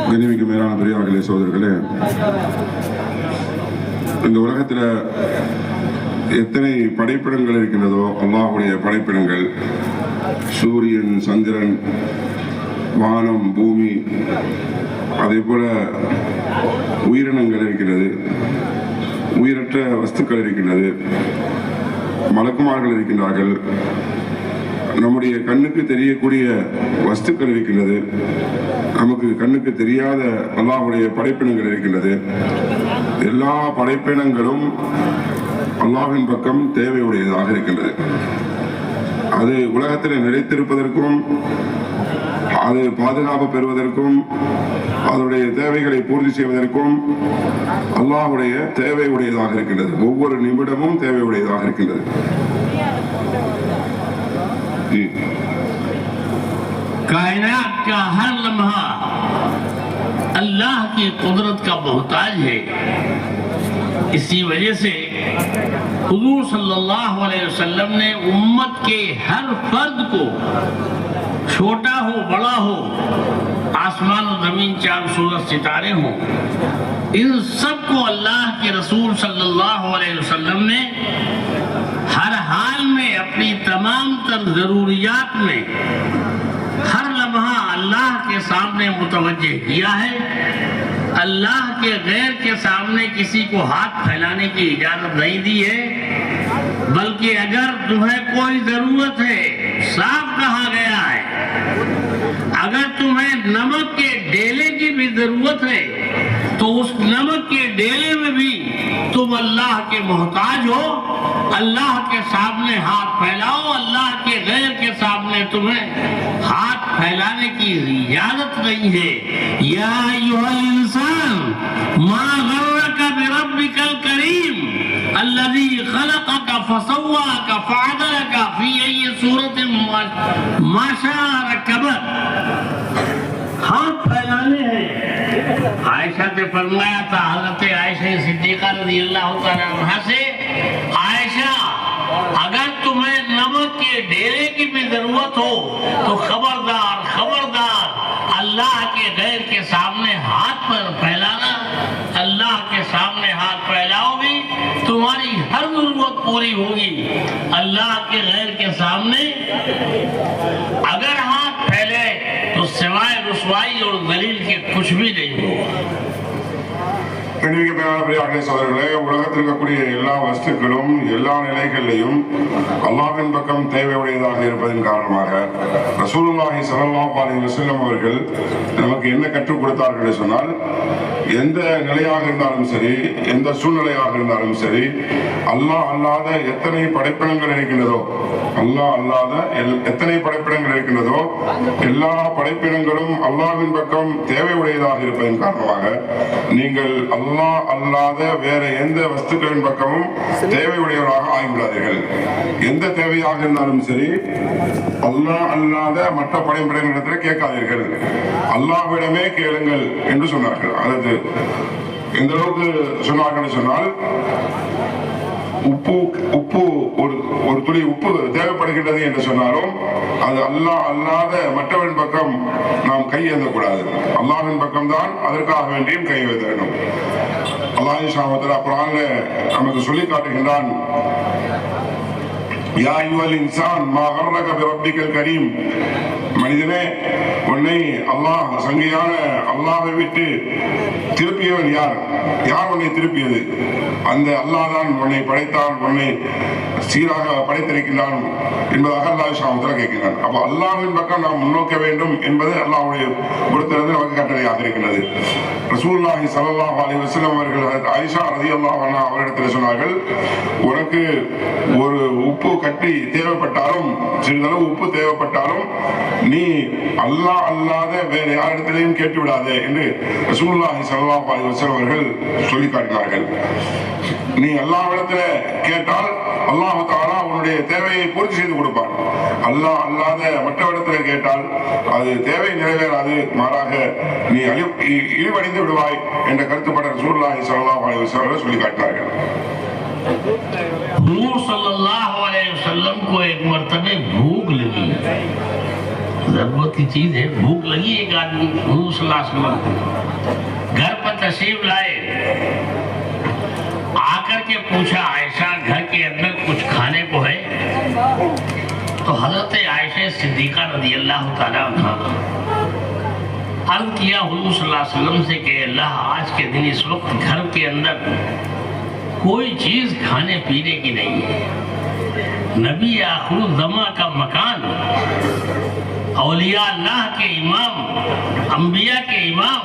கண்ணியமிக்க மேலான பெரியார்களே, சோதர்களே, இந்த உலகத்தில் எத்தனை படைப்பிடங்கள் இருக்கின்றதோ அல்லாஹ்வுடைய படைப்பிடங்கள், சூரியன், சந்திரன், வானம், பூமி, அதே போல உயிரினங்கள் இருக்கிறது, உயிரற்ற வஸ்துக்கள் இருக்கின்றது, மலக்குமார்கள் இருக்கின்றார்கள், நம்முடைய கண்ணுக்கு தெரியக்கூடிய வஸ்துக்கள் இருக்கின்றது, நமக்கு கண்ணுக்கு தெரியாத அல்லாஹ்வுடைய படைப்பினங்கள் இருக்கின்றது. எல்லா படைப்பினங்களும் அல்லாஹ்வின் பக்கம் தேவையுடையதாக இருக்கின்றது. அது உலகத்தில் நிலைத்திருப்பதற்கும், அது பாதுகாப்பு பெறுவதற்கும், அதனுடைய தேவைகளை பூர்த்தி செய்வதற்கும் அல்லாஹ்வுடைய தேவையுடையதாக இருக்கின்றது. ஒவ்வொரு நிமிடமும் தேவையுடையதாக இருக்கின்றது. कायनात का हर लम्हा अल्लाह की कुदरत का मोहताज है। इसी वजह से हुजूर सल्लल्लाहु अलैहि वसल्लम ने उम्मत के हर फर्द को, छोटा हो बड़ा हो, आसमान और जमीन, चांद सूरज सितारे हों, इन सब को अल्लाह के रसूल सल्लल्लाहु अलैहि वसल्लम ने हर हाल में अपनी तमाम तर जरूरियात में हर लम्हा अल्लाह के सामने मुतवज्जे किया है। अल्लाह के गैर के सामने किसी को हाथ फैलाने की इजाजत नहीं दी है, बल्कि अगर तुम्हें कोई जरूरत है, साफ कहा गया है, अगर तुम्हें नमक के डेले की भी जरूरत है तो उस नमक के डेले में भी तुम अल्लाह के मोहताज हो। अल्लाह के सामने हाथ फैलाओ, अल्लाह के गैर के सामने तुम्हें हाथ फैलाने की इजाजत नहीं है। या अय्युहल इंसान मा गर्रका बिरब्बिकल करीम अल्लज़ी खलक़का फसव्वाका फअदलका फी अय्यि सूरतिन मा शाअ रकबक। हाथ फैलाने हैं। आयशा ने फरमाया था, हज़रत आयशा सिद्दीक़ा रज़ियल्लाहु तआला अन्हा से, आयशा अगर तुम्हें नमक के डेरे की भी जरूरत हो तो खबरदार खबरदार अल्लाह के गैर के सामने हाथ पर फैलाना। अल्लाह के सामने हाथ फैलाओगी तुम्हारी हर जरूरत पूरी होगी। अल्लाह के गैर के सामने अगर हाथ फैले तो सिवाय रुसवाई और दलील के कुछ भी नहीं होगा। சோதரர்களே, உலகத்தில் இருக்கக்கூடிய எல்லா வஸ்துக்களும் எல்லா நிலைகளிலையும் அல்லாஹ்வின் பக்கம் தேவையுடையதாக இருப்பதன் காரணமாக ரசூலுல்லாஹி ஸல்லல்லாஹு அலைஹி வஸல்லம் அவர்கள் நமக்கு என்ன கற்றுக் கொடுத்தார்கள் சொன்னால், எந்த நிலையாக இருந்தாலும் சரி, எந்த சூழ்நிலையாக இருந்தாலும் சரி, அல்லாஹ் அல்லாத எத்தனை படைப்பினங்கள் இருக்கின்றதோ, அல்லாஹ் அல்லாத எத்தனை படைப்பினங்கள் இருக்கின்றதோ எல்லா படைப்பினங்களும் அல்லாஹ்வின் பக்கம் தேவையுடையதாக இருப்பதன் காரணமாக நீங்கள் அல்லாஹ் அல்லாத வேற எந்த வஸ்துக்களின் பக்கமும் தேவையுடையவராக ஆகிவிடாதீர்கள். எந்த தேவையாக இருந்தாலும் சரி, அல்லாஹ் அல்லாத மற்ற படைப்பினங்களிடத்தில் கேட்காதீர்கள், அல்லாஹ்விடமே கேளுங்கள் என்று சொன்னார்கள். அதாவது எந்த அளவுக்கு சொன்னார்கள் சொன்னால், உப்பு ஒரு துளி உப்பு தேவைப்படுகின்றது என்று சொன்னாலும் அது அல்லாஹ் அல்லாத மற்றவரின் பக்கம் நாம் கை ஏந்தக்கூடாது. அல்லாஹ்வின் பக்கம் தான் அதற்காக வேண்டியும் கை வைத்த வேண்டும். அல்லாஹ் சுப்ஹானஹு குர்ஆன்ல நமக்கு சொல்லி காட்டுகின்றான், யா அய்யுஹல் இன்சான் மா கர்ரக பிரப்பிக்கல் கரீம். மனிதனே, உன்னை அல்லாஹ் சங்கையான அல்லாஹ்வை விட்டு திருப்பியவன் யார்? யார் உன்னை திருப்பியது? அந்த அல்லாஹ் தான் உன்னை படைத்தான், உன்னை சீராக படைத்திருக்கிறான் என்பதாக அல்லாஹ் சுப்ஹானஹு கேட்கிறான். அப்போ அல்லாஹ்வின் பக்கம் நாம் முன்னோக்க வேண்டும் என்பது அல்லாஹ்வுடைய பொறுத்திருந்து நமக்கு கட்டளையாக இருக்கிறது. ரசூலுல்லாஹி ஸல்லல்லாஹு அலைஹி வஸல்லம் அவர்கள் ஆயிஷா ரலியல்லாஹு அன்ஹா அவரிடத்தில் சொன்னார்கள், உனக்கு ஒரு உப்பு கட்டி தேவைப்பட்டாலும், சிறிதளவு உப்பு தேவைப்பட்டாலும் நீ அல்லாஹ் அல்லாத வேறு யாரிடத்திலையும் கேட்டு விடாதே என்று ரசூலுல்லாஹி ஸல்லல்லாஹு அலைஹி வஸல்லம் அவர்கள் சொல்லி காட்டினார்கள். நீ அல்லாஹ்விடத்தில் கேட்டால் அல்லாஹ் தஆலா உன்னுடைய தேவையை பூர்த்தி செய்து கொடுப்பான். அல்லாஹ் அல்லாத மற்றவரிடத்தில் கேட்டால் அது தேவை நிறைவேறாது, மாறாக நீ இழிவடைந்து விடுவாய் என்ற கருத்துப்பட ரசூலுல்லாஹி ஸல்லல்லாஹு அலைஹி வஸல்லம் சொல்லி காட்டினார்கள். हुजूर सल्लल्लाहु अलैहि वसल्लम को एक मर्तबे भूख लगी। ضرورت کی چیز ہے، بھوک لگی ایک آدمی، حضور صلی اللہ علیہ وسلم کو گھر پر تشریف لائے، آ کر کے پوچھا عائشہ گھر کے اندر کچھ کھانے کو ہے؟ تو حضرت عائشہ صدیقہ رضی اللہ تعالیٰ عنہ عرض کیا حضور صلی اللہ علیہ وسلم سے کہ اللہ آج کے دن اس وقت گھر کے اندر کوئی چیز کھانے پینے کی نہیں ہے، نبی آخر الزماں کا مکان، اولیاء اللہ کے امام، انبیاء کے امام،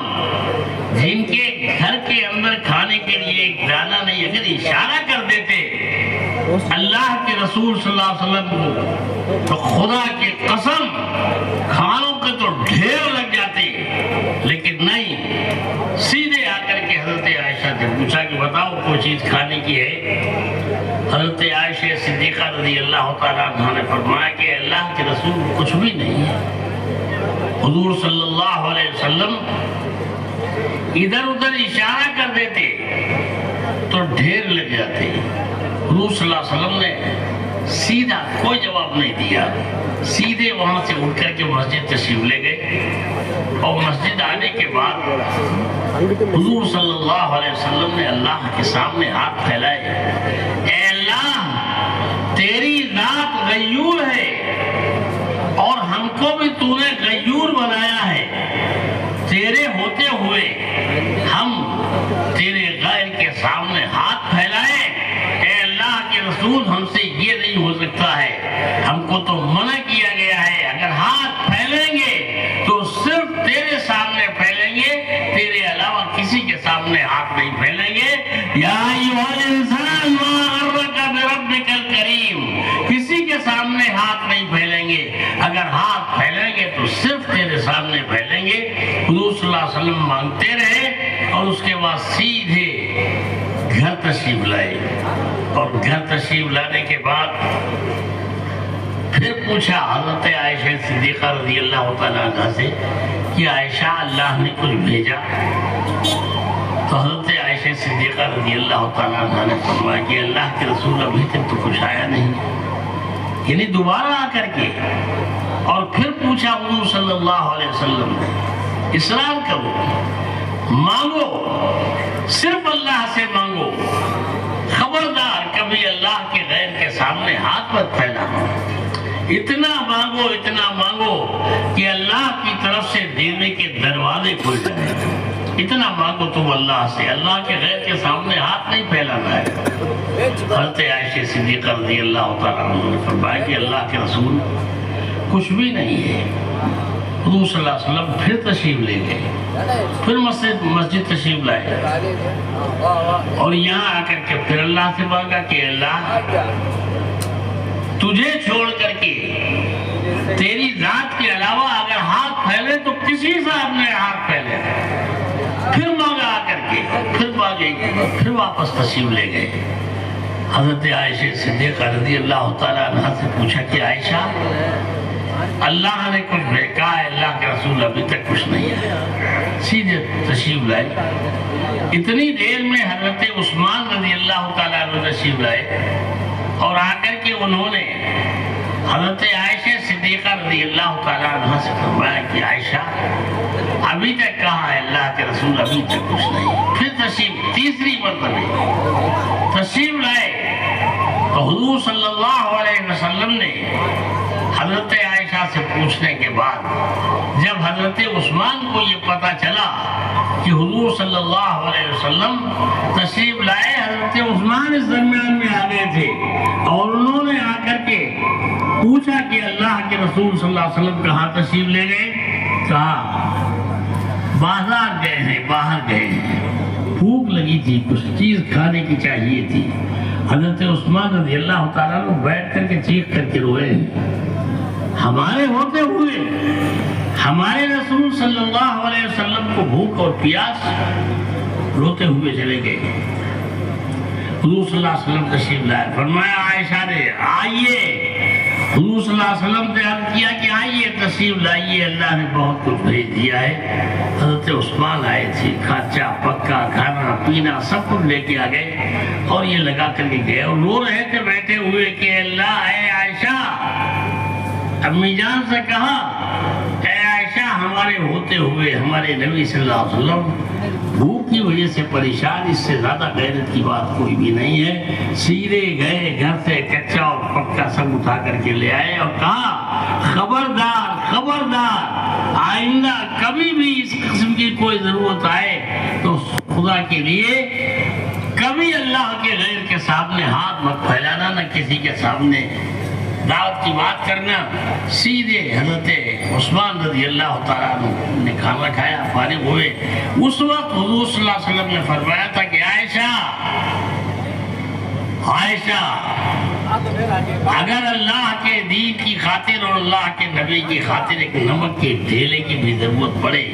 جن کے گھر کے اندر کھانے کے لیے ایک دانہ نہیں، اگر اشارہ کر دیتے اللہ کے رسول صلی اللہ علیہ وسلم کو تو خدا کی قسم کھانوں کے تو ڈھیر لگ جاتے، لیکن نہیں، سیدھے آ کر کے حضرت عائشہ سے پوچھا کہ بتاؤ کوئی چیز کھانے کی ہے؟ حضرت عائشہ صدیقہ رضی اللہ تعالیٰ عنہ نے فرمایا کہ اللہ کے رسول کچھ بھی نہیں ہے۔ حضور صلی اللہ علیہ وسلم ادھر ادھر اشارہ کر دیتے تو ڈھیر لگ جاتے۔ حضور صلی اللہ علیہ وسلم نے سیدھا کوئی جواب نہیں دیا، سیدھے وہاں سے اٹھ کر کے مسجد تشریف لے گئے، اور مسجد آنے کے بعد حضور صلی اللہ علیہ وسلم نے اللہ کے سامنے ہاتھ پھیلائے، اے اللہ تیری ذات غیور ہے اور ہم کو بھی تو نے غیور بنایا ہے، تیرے ہوتے ہوئے ہم تیرے غیر کے سامنے ہاتھ پھیلائے، اے اللہ کے رسول ہم سے یہ نہیں ہو سکتا ہے، ہم کو تو منع کیا گیا ہے، اگر ہاتھ پھیلیں گے تو صرف تیرے سامنے پھیلیں گے، تیرے علاوہ کسی کے سامنے ہاتھ نہیں پھیلیں گے۔ یا ایھا الانسان ما غرک بربک الکریم، کسی کے سامنے ہاتھ نہیں پھیلیں گے، اگر ہاتھ پھیلیں گے تو صرف تیرے سامنے پھیلیں گے۔ حضور صلی اللہ علیہ وسلم مانگتے رہے اور اس کے بعد سیدھے گھر تشریف لائے، اور گھر تشریف لانے کے بعد پھر پوچھا حضرت عائشہ صدیقہ رضی اللہ تعالیٰ عنہ سے کہ عائشہ اللہ نے کچھ بھیجا؟ تو حضرت عائشہ صدیقہ رضی اللہ تعالیٰ عنہ نے فرمایا کہ اللہ کے رسول ابھی تک تو کچھ آیا نہیں، یعنی دوبارہ آ کر کے اور پھر پوچھا حضور صلی اللہ علیہ وسلم نے، اصرار کرو، مانگو، صرف اللہ سے مانگو، خبردار کبھی اللہ کے غیر کے سامنے ہاتھ مت پھیلانا، اتنا مانگو کہ اللہ کی طرف سے دینے کے دروازے کھل جائیں، اتنا مانگو تم اللہ سے، اللہ کے غیر کے سامنے ہاتھ نہیں پھیلانا ہے۔ حضرت عائشہ صدیقہ رضی اللہ تعالیٰ عنہ نے فرمایا کہ اللہ کے رسول کچھ بھی نہیں ہے۔ حضور صلی اللہ علیہ وسلم پھر تشریف لے گئے، پھر مسجد تشریف لائے، اور یہاں آ کر کے پھر اللہ سے مانگا کہ اللہ تجھے چھوڑ کر کے تیری ذات کے علاوہ اگر ہاتھ پھیلے تو کسی سے اپنے ہاتھ پھیلے۔ پھر مانگا آ کر کے، پھر مانگے، پھر واپس تشریف لے گئے۔ حضرت عائشہ صدیقہ رضی اللہ تعالیٰ عنہ سے پوچھا کہ عائشہ اللہ نے کچھ بھیجا ہے؟ اللہ کے رسول ابھی تک کچھ نہیں آیا۔ سیدھے تشریف لائے، اتنی دیر میں حضرت عثمان رضی اللہ تعالیٰ عنہ تشریف لائے، اور آ کر کے انہوں نے حضرت عائشہ صدیقہ رضی اللہ تعالیٰ عنہ سے فرمایا کہ عائشہ ابھی تک کہا ہے اللہ کے رسول ابھی تک کچھ نہیں۔ پھر تشریف تیسری مرتبہ تشریف لائے تو حضور صلی اللہ علیہ وسلم نے حضرت عائشہ سے پوچھنے کے بعد جب حضرت عثمان کو یہ پتا چلا کہ حضور صلی اللہ علیہ وسلم تشریف لائے، حضرت عثمان اس درمیان میں آ گئے تھے، اور انہوں نے آ کر کے پوچھا کہ اللہ کے رسول صلی اللہ علیہ وسلم کہاں تشریف لے گئے؟ کہا بازار گئے ہیں، باہر گئے ہیں، بھوک لگی تھی، کچھ چیز کھانے کی چاہیے تھی۔ حضرت عثمان رضی اللہ تعالیٰ نے بیٹھ کر کے چیخ کر کے روئے، ہمارے ہوتے ہوئے ہمارے رسول صلی اللہ علیہ وسلم کو بھوک اور پیاس، روتے ہوئے چلے گئے۔ حضور صلی اللہ علیہ وسلم تشریف لائے، فرمایا عائشہ نے آئیے، حضور صلی اللہ علیہ وسلم نے عرض کیا کہ آئیے تشریف لائیے، اللہ نے بہت کچھ بھیج دیا ہے۔ حضرت عثمان آئے تھے، کھاچا پکا کھانا پینا سب کچھ لے کے آ گئے، اور یہ لگا کر کے گئے، اور رو رہے تھے بیٹھے ہوئے کہ اللہ اے عائشہ، امی جان سے کہا हमारे होते हुए हमारे नबी सल्लल्लाहु अलैहि वसल्लम भूख की वजह से परेशान, इससे ज्यादा गैरत की बात कोई भी नहीं है। सीधे गए घर से कच्चा और पक्का सब उठा करके ले आए और कहा खबरदार खबरदार, आइंदा कभी भी इस किस्म की कोई जरूरत आए तो खुदा के लिए कभी अल्लाह के गैर के सामने हाथ मत फैलाना, न किसी के सामने दावत की बात करना। सीधे हजरत उस्मान रज़ी अल्लाह तआला अन्हु ने खाना खाया, फारिग हुए। उस वक्त हुजूर सल्लल्लाहु अलैहि वसल्लम ने फरमाया था कि आयशा आयशा, अगर अल्लाह के दीन की खातिर और अल्लाह के नबी की खातिर एक नमक के ढेले की भी जरूरत पड़े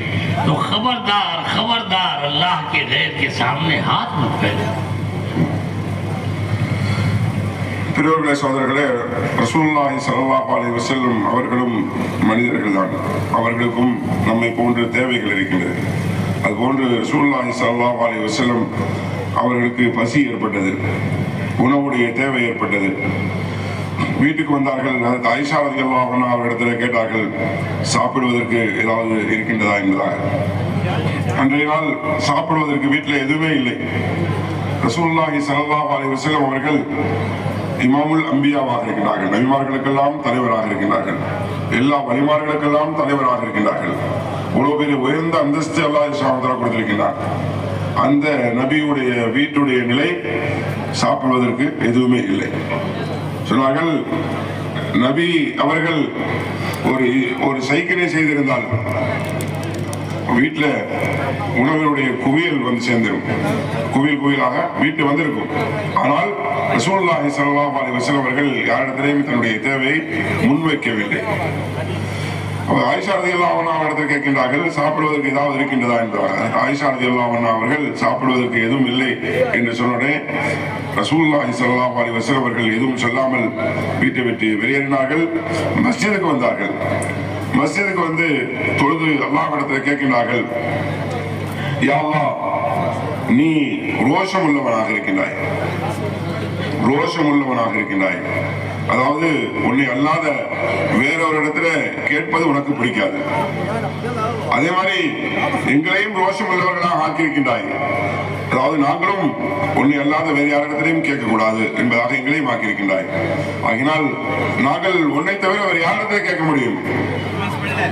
तो खबरदार खबरदार अल्लाह के गैर के सामने हाथ मत फैलाओ। பெரியவர்களே, சகோதரர்களே, ரசூலுல்லாஹி ஸல்லல்லாஹு அலைஹி வஸல்லம் அவர்களும் மனிதர்கள் தான். அவர்களுக்கும் நம்மை போன்ற தேவைகள் இருக்கின்றது. அதுபோன்று ரசூலுல்லாஹி ஸல்லல்லாஹு அலைஹி வஸல்லம் அவர்களுக்கு பசி ஏற்பட்டது, உணவுடைய தேவை ஏற்பட்டது. வீட்டுக்கு வந்தார்கள். ஆயிஷா ரலியல்லாஹு அன்ஹா அவரிடத்தில் கேட்டார்கள், சாப்பிடுவதற்கு ஏதாவது இருக்கின்றதா என்பதாக. அன்றைய நாள் சாப்பிடுவதற்கு வீட்டில் எதுவுமே இல்லை. ரசூலுல்லாஹி ஸல்லல்லாஹு அலைஹி வஸல்லம் அவர்கள் இமாமுல் அம்பியாவாக இருக்கின்றார்கள், நபிமார்களுக்கெல்லாம் தலைவராக இருக்கின்றார்கள், எல்லா வலிமார்களுக்கெல்லாம் தலைவராக இருக்கின்றார்கள். இவ்வளவு பெரிய உயர்ந்த அந்தஸ்து அல்லாஹ் சுப்ஹானஹு வ தஆலா கொடுத்திருக்கிறார். அந்த நபியுடைய வீட்டுடைய நிலை சாப்பிடுவதற்கு எதுவுமே இல்லை. சொன்னார்கள், நபி அவர்கள் ஒரு சைக்கிளை செய்திருந்தால் வீட்டில் உணவினுடைய குவியல் வந்து சேர்ந்திரும், குவியல் குவியலாக வீட்டு வந்திருக்கும். ஆனால் ரசூலுல்லாஹி ஸல்லல்லாஹு அலைஹி வஸல்லம் அவர்கள் யாரிடத்திலேயும் தன்னுடைய தேவையை முன்வைக்கவில்லை. ஆயிஷா ரலியல்லாஹு அன்ஹா அவரிடத்தில் கேட்கின்றார்கள், சாப்பிடுவதற்கு ஏதாவது இருக்கின்றதா என்றார். ஆயிஷா ரலியல்லாஹு அன்ஹா அவர்கள் சாப்பிடுவதற்கு எதுவும் இல்லை என்று சொன்னோடனே ரசூலுல்லாஹி ஸல்லல்லாஹு அலைஹி வஸல்லம் அவர்கள் எதுவும் சொல்லாமல் வீட்டை விட்டு வெளியேறினார்கள். மஸ்ஜிதுக்கு வந்தார்கள். மஸ்ஜிதுக்கு வந்து தொழுது அல்லாஹ்விடத்தில் கேட்கின்றார்கள், யா அல்லாஹ், நீ ரோஷம் உள்ளவனாக இருக்கின்றாய், ரோஷம் உள்ளவனாக இருக்கின்றாய். அதாவது உன்னை அல்லாத வேறொரு இடத்துல கேட்பது உனக்கு பிடிக்காது. அதே மாதிரி எங்களையும் ரோஷம் உள்ளவர்களாக ஆக்கியிருக்கின்றாய். அதாவது நாங்களும் உன்னை அல்லாத வேறு யாரிடத்திலையும் கேட்கக்கூடாது என்பதாக எங்களையும் ஆக்கியிருக்கின்றாய். ஆகினால் நாங்கள் உன்னை தவிர வேறு யாரிடத்திலே கேட்க முடியும்?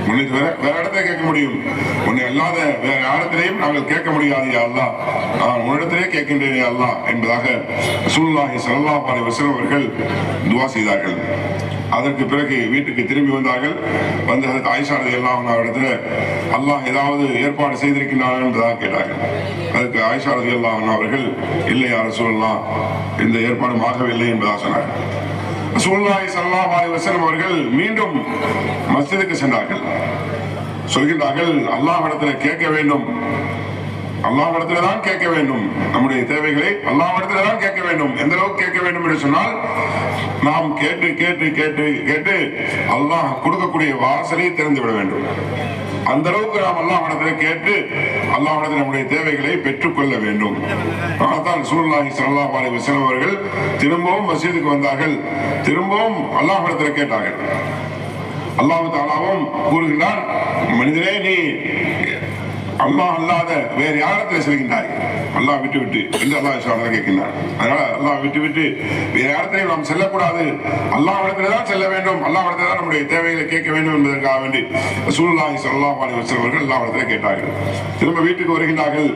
உன்னை தவிர வேற இடத்துல கேட்க முடியும். உன்னை அல்லாத வேற யாரிடத்திலையும் நாங்கள் கேட்க முடியாது யா அல்லாஹ், நான் உன்னிடத்திலே கேட்கின்றேன் யா அல்லாஹ் என்பதாக ரசூலுல்லாஹி ஸல்லல்லாஹு அலைஹி வஸல்லம் அவர்கள் துஆ செய்தார்கள். அதற்கு பிறகு வீட்டுக்கு திரும்பி வந்தார்கள். வந்து ஹஜ்ரத் ஆயிஷா ரலியல்லாஹு அன்ஹா இடத்துல அல்லாஹ் ஏதாவது ஏற்பாடு செய்திருக்கிறார்கள் என்பதாக கேட்டார்கள். அதுக்கு ஆயிஷா ரலியல்லாஹு அன்ஹா அவர்கள், இல்லை யா ரசூலல்லாஹ், இந்த ஏற்பாடும் ஆகவில்லை என்பதாக சொன்னார்கள். ரசூலுல்லாஹி ஸல்லல்லாஹு அலைஹி வஸல்லம் அவர்கள் மீண்டும் மஸ்ஜிதுக்கு சென்றார்கள். சொல்கின்றார்கள், அல்லாஹ்விடத்தில் கேட்க வேண்டும், அல்லாஹ்விடத்தில் தான் கேட்க வேண்டும், நம்முடைய தேவைகளை அல்லாஹ்விடத்தில் தான் கேட்க வேண்டும். எந்த அளவுக்கு கேட்க வேண்டும் என்று சொன்னால், நாம் கேட்டு கேட்டு கேட்டு கேட்டு அல்லாஹ் கொடுக்கக்கூடிய வாசலை திறந்து விட வேண்டும். அந்த அளவுக்கு நாம் அல்லாஹ்விடத்தில் கேட்டு அல்லாஹ்விடத்தில் நம்முடைய தேவைகளை பெற்றுக்கொள்ள வேண்டும். ஆனால் ரசூலுல்லாஹி ஸல்லல்லாஹு அலைஹி வஸல்லம் அவர்கள் திரும்பவும் மஸ்ஜிதுக்கு வந்தார்கள். திரும்பவும் அல்லாஹ்விடத்தில் கேட்டார்கள். அல்லாஹ் தஆலாவும் கூறுகிறார், மனிதனே, நீ அல்லாஹ் அல்லாத வேறு யாரிடத்தில் செல்கின்றாய்? அல்லாஹ் விட்டு விட்டு என்று அல்லாஹ் சுப்ஹானஹு கேட்கின்றார். அதனால அல்லாஹ் விட்டு விட்டு வேறு யாரிடத்திலையும் நாம் செல்லக்கூடாது, அல்லாஹ்விடத்தில் தான் செல்ல வேண்டும், அல்லாஹ்விடத்தில் தான் நம்முடைய தேவைகளை கேட்க வேண்டும் என்பதற்காக வேண்டி ரசூலுல்லாஹி ஸல்லல்லாஹு அலைஹி வஸல்லம் அவர்கள் அல்லாஹ்விடத்தில் கேட்டார்கள். திரும்ப வீட்டுக்கு வருகின்றார்கள்.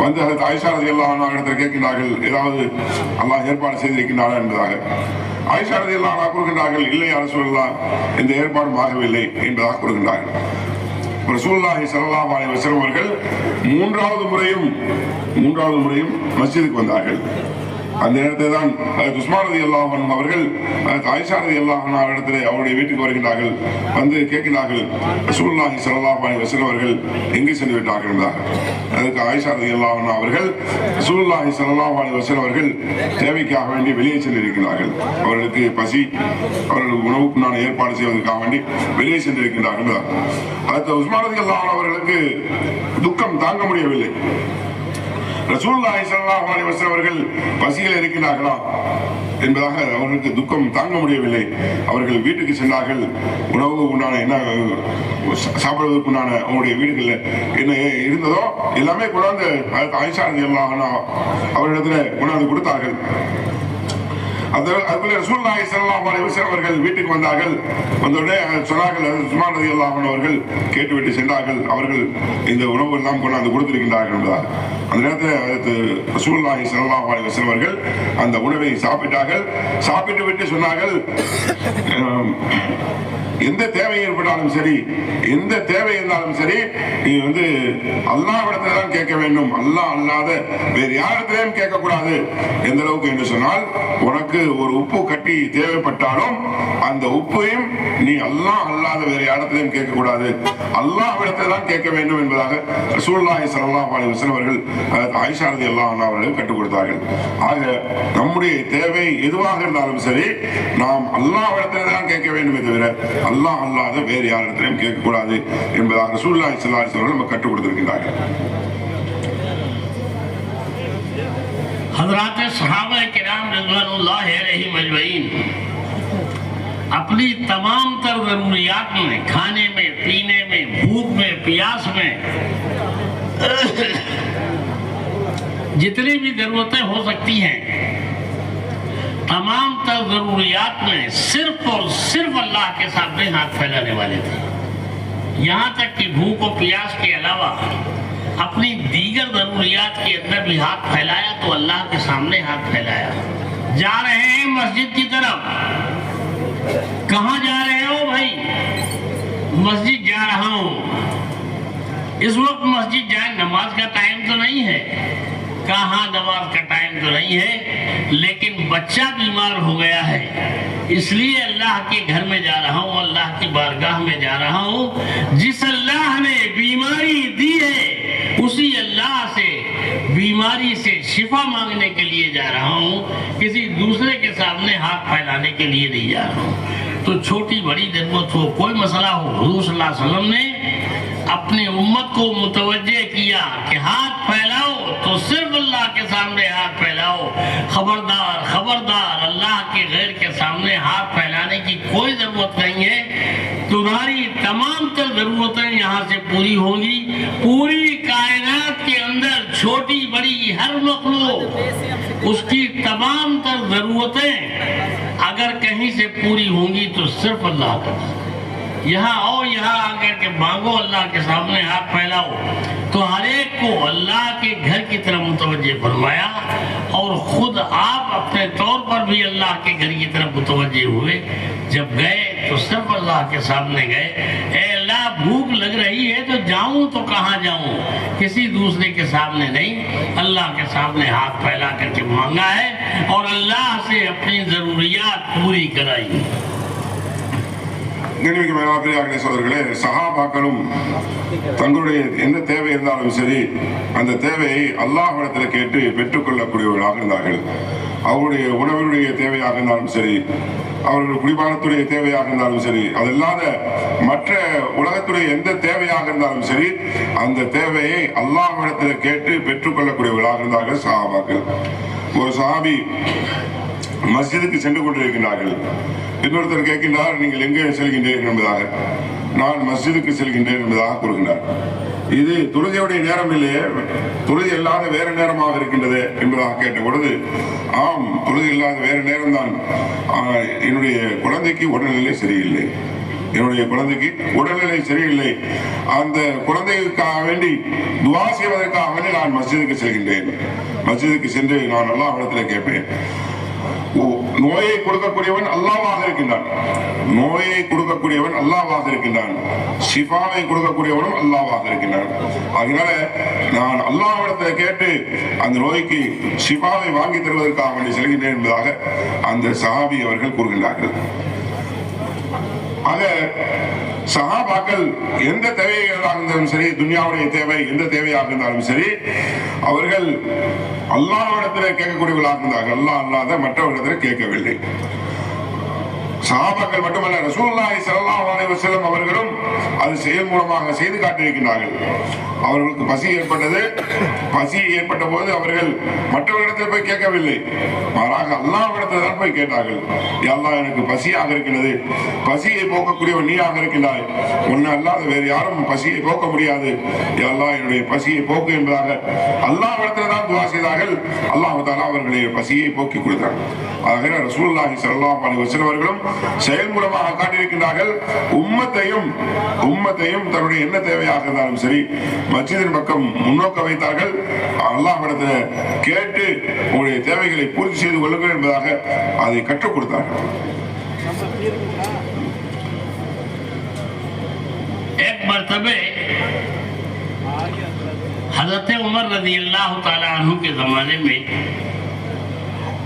வந்து ஹஜ்ரத் ஆயிஷா ரலியல்லாஹு அன்ஹா இடத்தில் கேட்கின்றார்கள், ஏதாவது அல்லாஹ் ஏற்பாடு செய்திருக்கின்றாரா என்பதாக. ஆயிஷா ரலியல்லாஹு அன்ஹா கூறுகின்றார்கள், இல்லை யா ரசூலல்லாஹ், இந்த ஏற்பாடும் ஆகவில்லை என்பதாக கூறுகின்றார்கள். ரசூலுல்லாஹி ஸல்லல்லாஹு அலைஹி வஸல்லம் அவர்கள் மூன்றாவது முறையும் மஸ்ஜிதுக்கு வந்தார்கள். அந்த நேரத்தில் தான் உஸ்மான் ரலியல்லாஹு அன்ஹு அவர்கள் ஆயிஷா ரலியல்லாஹு அன்ஹா இடத்திலே அவருடைய வீட்டுக்கு வருகின்றார்கள். வந்து கேட்கிறார்கள், ரசூலுல்லாஹி ஸல்லல்லாஹு அலைஹி வஸல்லம் அவர்கள் எங்கே சென்று விட்டார்கள் என்பதாக. அதுக்கு ஆயிஷா ரலியல்லாஹு அன்ஹா அவர்கள், ரசூலுல்லாஹி ஸல்லல்லாஹு அலைஹி வஸல்லம் அவர்கள் தேவைக்காக வேண்டி வெளியே சென்றிருக்கிறார்கள், அவர்களுக்கு பசி, அவர்களுக்கு உணவுக்கு நான் ஏற்பாடு செய்வதற்காக வேண்டி வெளியே சென்றிருக்கிறார்கள். அதுக்கு உஸ்மான் ரலியல்லாஹு அன்ஹு அவர்களுக்கு துக்கம் தாங்க முடியவில்லை. ரசூலுல்லாஹி ஸல்லல்லாஹு அலைஹி வஸல்லம் அவர்கள் பசியில் இருக்கிறார்களா என்பதாக அவர்களுக்கு துக்கம் தாங்க முடியவில்லை. அவர்கள் வீட்டுக்கு சென்றார்கள். உணவு உண்டான என்ன சாப்பிடுவதற்குண்டான அவங்களுடைய வீடுகளில் என்ன இருந்ததோ எல்லாமே கொண்டாந்து ஆயிஷா ரலியல்லாஹு அன்ஹா அவர்களிடத்தில் கொண்டாந்து கொடுத்தார்கள். அதுபோல ரசூலுல்லாஹி ஸல்லல்லாஹு அலைஹி வஸல்லம் அவர்கள் வீட்டுக்கு வந்தார்கள். வந்தவுடனே சொன்னார்கள், உஸ்மான் ரலியல்லாஹு அன்ஹு அவர்கள் கேட்டுவிட்டு சென்றார்கள். அவர்கள் இந்த உணவு எல்லாம் கொண்டாந்து கொடுத்திருக்கின்றார்கள் என்பதாக. அந்த நேரத்தில் ரசூலுல்லாஹி ஸல்லல்லாஹு அலைஹி வஸல்லம் அவர்கள் அந்த உணவை சாப்பிட்டார்கள். சாப்பிட்டு விட்டு சொன்னார்கள், எந்த தேவை ஏற்பட்டாலும் சரி, எந்த தேவை இருந்தாலும் சரி, நீ அல்லாஹ்விடத்தில் தான் கேட்க வேண்டும். அல்லாஹ் அல்லாத வேறு யாரிடத்திலும் கேட்கக்கூடாது. எந்த அளவுக்கு என்று சொன்னால், உனக்கு ஒரு உப்பு கட்டி தேவைப்பட்டாலும் அந்த உப்பையும் நீ அல்லாஹ் அல்லாத வேறு யாரிடத்திலும் கேட்கக்கூடாது, அல்லாஹ்விடத்தில் தான் கேட்க வேண்டும் என்பதாக ரசூலுல்லாஹி ஸல்லல்லாஹு அலைஹி வஸல்லம் அவர்கள் ஆயிஷா ரலியல்லாஹு அன்ஹா அவர்கள் கற்றுக் கொடுத்தார்கள். ஆக நம்முடைய தேவை எதுவாக இருந்தாலும் சரி, நாம் அல்லாஹ்விடத்தில் தான் கேட்க வேண்டுமே தவிர அல்லாஹ் அல்லாத வேறு யாரிடத்திலும் கேட்கக்கூடாது என்பதாக ரசூலுல்லாஹி ஸல்லல்லாஹு அலைஹி வஸல்லம் நமக்கு கற்றுக் கொடுத்திருக்கிறார்கள். हज़रात सहाबा किराम रिज़वानुल्लाह अलैहिम अजमईन अपनी तमाम तर ज़रूरियात में, खाने में, पीने में, भूख में, प्यास में, जितनी भी ज़रूरतें हो सकती हैं, तमाम तर ज़रूरियात में सिर्फ और सिर्फ अल्लाह के सामने हाथ फैलाने वाले थे। यहाँ तक कि भूख और प्यास के अलावा अपनी दीगर ज़रूरियात के अंदर भी हाथ फैलाया तो अल्लाह के सामने हाथ फैलाया। जा रहे हैं मस्जिद की तरफ, कहाँ जा रहे हो भाई? मस्जिद जा रहा हूँ। इस वक्त मस्जिद जाए, नमाज का टाइम तो नहीं है। कहाँ नमाज का टाइम तो नहीं है, लेकिन बच्चा बीमार हो गया है, इसलिए अल्लाह के घर में जा रहा हूँ, अल्लाह की बारगाह में जा रहा हूँ। जिस अल्लाह ने बीमारी दी है, उसी अल्लाह से बीमारी से शिफा मांगने के लिए जा रहा हूँ, किसी दूसरे के सामने हाथ फैलाने के लिए नहीं जा रहा हूँ। तो छोटी बड़ी जरूरत हो, कोई मसला हो, हुज़ूर सल्लल्लाहु अलैहि वसल्लम ने अपनी उम्मत को मुतवज्जे किया कि हाथ फैलाओ तो सिर्फ अल्लाह के सामने हाथ फैलाओ। खबरदार खबरदार, अल्लाह के गैर के सामने हाथ फैलाने की कोई जरूरत नहीं है। तुम्हारी तमाम तर जरूरतें यहाँ से पूरी होंगी। पूरी कायनात के अंदर छोटी बड़ी हर मखलूक, उसकी तमाम तर जरूरतें अगर कहीं से पूरी होंगी तो सिर्फ अल्लाह का। यहाँ आओ, यहाँ आकर के मांगो, अल्लाह के सामने हाथ फैलाओ। तो हर एक को अल्लाह के घर की तरफ मुतवज्जे फरमाया और खुद आप अपने तौर पर भी अल्लाह के घर की तरफ मुतवज्जे हुए। जब गए तो सिर्फ अल्लाह के सामने गए। ए अल्लाह, भूख लग रही है तो जाऊं तो कहाँ जाऊं? किसी दूसरे के सामने नहीं, अल्लाह के सामने हाथ फैला करके मांगा है और अल्लाह से अपनी जरूरियात पूरी कराई। கண்ணியமிக்க மேலாளர்களே, சகோதரர்களே, சஹாபாக்களும் தங்களுடைய எந்த தேவை இருந்தாலும் சரி, அந்த தேவையை அல்லாஹ்விடத்தில் கேட்டு பெற்றுக்கொள்ளக்கூடியவர்களாக இருந்தார்கள். அவருடைய உணவினுடைய தேவையாக இருந்தாலும் சரி, அவர்கள் குடிபானத்துடைய தேவையாக இருந்தாலும் சரி, அதல்லாத மற்ற உலகத்துடைய எந்த தேவையாக இருந்தாலும் சரி, அந்த தேவையை அல்லாஹ்விடத்தில் கேட்டு பெற்றுக்கொள்ளக்கூடியவர்களாக இருந்தார்கள் சஹாபாக்கள். ஒரு சஹாபி மஸ்ஜிதுக்கு சென்று கொண்டிருக்கிறார்கள். இன்னொருத்தர் கேட்கின்றார், நீங்கள் எங்கே செல்கின்றீர்கள் என்பதாக. நான் மஸ்ஜிதுக்கு செல்கின்றேன் என்பதாக கூறுகின்றார். இது தொழுகையுடைய நேரம் இல்லையே, தொழுகை இல்லாத வேற நேரமாக இருக்கின்றது என்பதாக கேட்ட பொழுது, ஆம், தொழுகை இல்லாத வேற நேரம் தான். என்னுடைய குழந்தைக்கு உடல்நிலை சரியில்லை, என்னுடைய குழந்தைக்கு உடல்நிலை சரியில்லை, அந்த குழந்தைக்காக வேண்டி துவா செய்வதற்காக வேண்டி நான் மஸ்ஜிதுக்கு செல்கின்றேன். மஸ்ஜிதுக்கு சென்று நான் அல்லாஹ்விடத்தில் கேட்பேன். நோயை கொடுக்கக்கூடியவன் அல்லாஹ்வாக இருக்கின்றான், நோயை கொடுக்கக்கூடியவன் அல்லாஹ்வாக இருக்கின்றான், ஷிஃபாவை கொடுக்கக்கூடியவனும் அல்லாஹ்வாக இருக்கின்றான். அதனால நான் அல்லாஹ்விடத்தில் கேட்டு அந்த நோய்க்கு ஷிஃபாவை வாங்கி தருவதற்காக வேண்டி செல்கின்றேன் என்பதாக அந்த சஹாபி அவர்கள் கூறுகின்றார்கள். ஆக சஹாபாக்கள் எந்த தேவையாக இருந்தாலும் சரி, துன்யாவுடைய தேவை எந்த தேவையாக இருந்தாலும் சரி, அவர்கள் அல்லாஹ்விடத்தில் கேட்கக்கூடியவர்களாக இருந்தார்கள். அல்லாஹ் அல்லாத மற்றவர்களிடத்தில் கேட்கவில்லை. சஹாபாக்கள் மட்டுமல்ல, ரசூலுல்லாஹி ஸல்லல்லாஹு அலைஹி வஸல்லம் அவர்களும் அது செயல் மூலமாக செய்து காட்டியிருக்கிறார்கள். அவர்களுக்கு பசி ஏற்பட்டது. பசி ஏற்பட்ட போது அவர்கள் மற்றவர்களிடத்தில் போய் கேட்கவில்லை, மாறாக அல்லாஹ்விடத்தில் தான் போய் கேட்டார்கள். யா அல்லாஹ், எனக்கு பசியாக இருக்கிறது, பசியை போக்கக்கூடியவன் நீயாக இருக்கின்றாய், உன்னை அல்லாத வேறு யாரும் பசியை போக்க முடியாது, யா அல்லாஹ் என்னுடைய பசியை போக்கு என்பதாக அல்லாஹ்விடத்தில் தான் துஆ செய்தார்கள். அல்லாஹ் தஆலா அவர்களுடைய பசியை போக்கி கொடுத்தார். ஆக ரசூலுல்லாஹி ஸல்லல்லாஹு அலைஹி வஸல்லம் அவர்களும் செயல் மூலமாக காட்டியிருக்கிறார்கள். உம்மத்தையும் தன்னுடைய என்ன தேவையாக இருந்தாலும் சரி மஸ்ஜிதின் பக்கம் முன்னோக்க வைத்தார்கள். அல்லாஹ்விடத்தில் கேட்டு உங்களுடைய தேவைகளை பூர்த்தி செய்து கொள்ளுங்கள் என்பதாக அதை கற்றுக் கொடுத்தார்கள். एक मरतबे हजरत उमर रज़ी अल्लाह ताला अन्हु के ज़माने में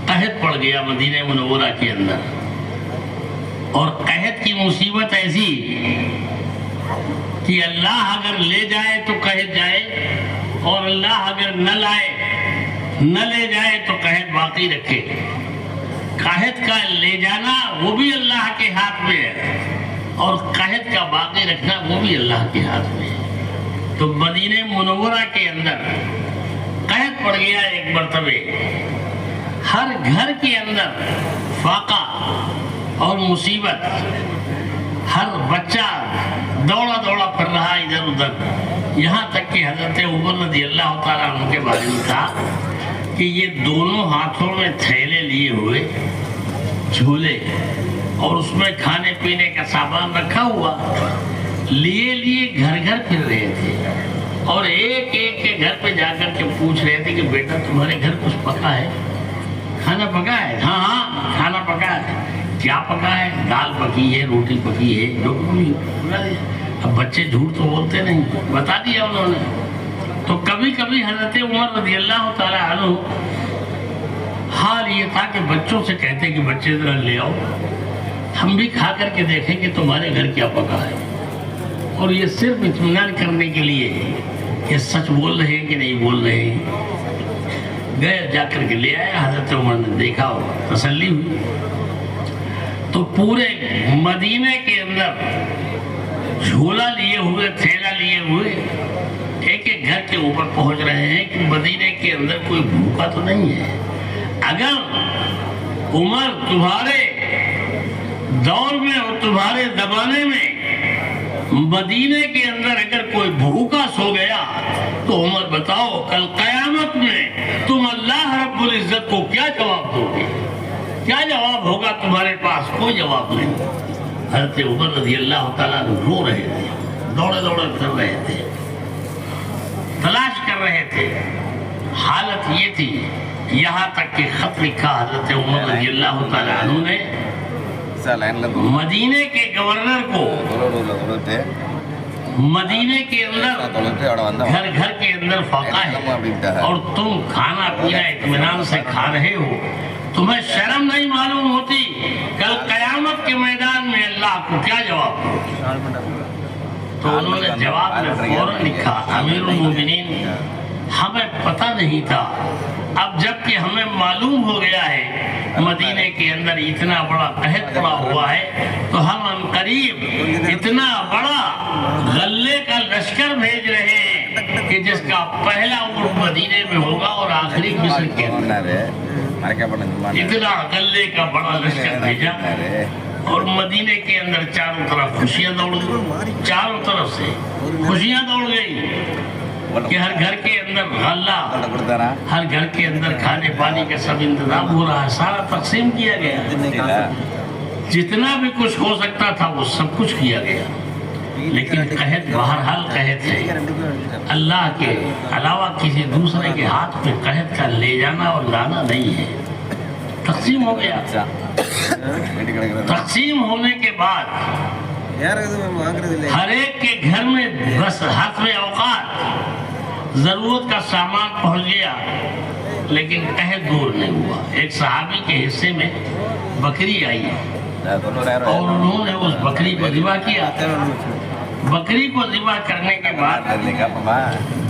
कहत पड़ गया मदीने मुनव्वरा के अंदर, और कहत की मुसीबत ऐसी कि अल्लाह अगर ले जाए तो कहत जाए, और अल्लाह अगर न ले जाए तो कहत बाकी रखे। कहत का ले जाना वो भी अल्लाह के हाथ में है, और कहत का बाकी रखना वो भी अल्लाह के हाथ में है। तो मदीने मुनव्वरा के अंदर कहत पड़ गया एक मरतबे। हर घर के अंदर फाका और मुसीबत, हर बच्चा दौड़ा दौड़ा फिर रहा इधर उधर, यहाँ तक कि हजरत उमर रज़ी अल्लाह ताला अन्हु के बारे में था कि ये दोनों हाथों में थैले लिए हुए झोले, और उसमें खाने पीने का सामान रखा हुआ, लिए घर घर फिर रहे थे, और एक एक के घर पे जाकर के पूछ रहे थे कि बेटा तुम्हारे घर कुछ पका है, खाना पका है? हाँ हाँ खाना पका है। क्या पका है? दाल पकी है, रोटी पकी है, जो भी बता दिया। अब बच्चे झूठ तो बोलते नहीं, बता दिया उन्होंने। तो कभी कभी हजरत उमर रज़ी अल्लाह ताला अन्हु हाल ये था कि बच्चों से कहते कि बच्चे जरा ले आओ, हम भी खा करके देखें कि तुम्हारे घर क्या पका है। और ये सिर्फ इत्मीनान करने के लिए ये सच बोल रहे हैं कि नहीं बोल रहे हैं। गए जाकर के ले आए, हजरत उमर ने देखा और तसल्ली हुई। तो पूरे मदीने के अंदर झोला लिए हुए, थैला लिए हुए एक एक घर के ऊपर पहुंच रहे हैं कि मदीने के अंदर कोई भूखा तो नहीं है। अगर उमर तुम्हारे दौर में और तुम्हारे जमाने में मदीने के अंदर अगर कोई भूखा सो गया तो उमर बताओ कल कयामत में तुम अल्लाह रब्बुल इज्जत को क्या जवाब दोगे? क्या जवाब होगा तुम्हारे पास? कोई जवाब नहीं। हज़रत उमर रज़ी अल्लाह ताला रो रहे थे, दौड़े दौड़े फिर रहे थे, तलाश कर रहे थे। हालत ये थी, यहाँ तक कि खत लिखा हज़रत उमर रज़ी अल्लाह ताला अन्हु ने मदीने के गवर्नर को, मदीने के अंदर घर घर के अंदर फाका है और तुम खाना पीना इत्मीनान से खा रहे हो, तुम्हें शर्म नहीं मालूम होती? कल कयामत के मैदान में अल्लाह को क्या जवाब दो? तो उन्होंने जवाब में फौरन लिखा, अमीरुल मोमिनीन हमें पता नहीं था, अब जबकि हमें मालूम हो गया है मदीने के अंदर इतना बड़ा कहत पड़ा हुआ है, तो हम अनकरीब इतना बड़ा गल्ले का लश्कर भेज रहे हैं कि जिसका पहला उर्फ मदीने में होगा और आखिरी मिस्र के अंदर। इतना गल्ले का बड़ा लश्कर भेजा और मदीने के अंदर चारों तरफ खुशियां दौड़ गई, चारों तरफ से खुशियां दौड़ गई कि हर घर के अंदर गल्ला, हर घर के अंदर खाने पानी का सब इंतजाम हो रहा है, सारा तकसीम किया गया, जितना भी कुछ हो सकता था वो सब कुछ किया गया। लेकिन कहत बहरहाल कहत है, अल्लाह के अलावा किसी दूसरे के हाथ पे कहत का ले जाना और लाना नहीं है। तकसीम हो गया। तकसीम होने के बाद हर एक के घर में बस हाथ में औकात, जरूरत का सामान पहुंच गया, लेकिन कहत दूर नहीं हुआ। एक सहाबी के हिस्से में बकरी आई और उन्होंने उस बकरी को ज़िबा किया। बकरी को ज़िबा करने के बाद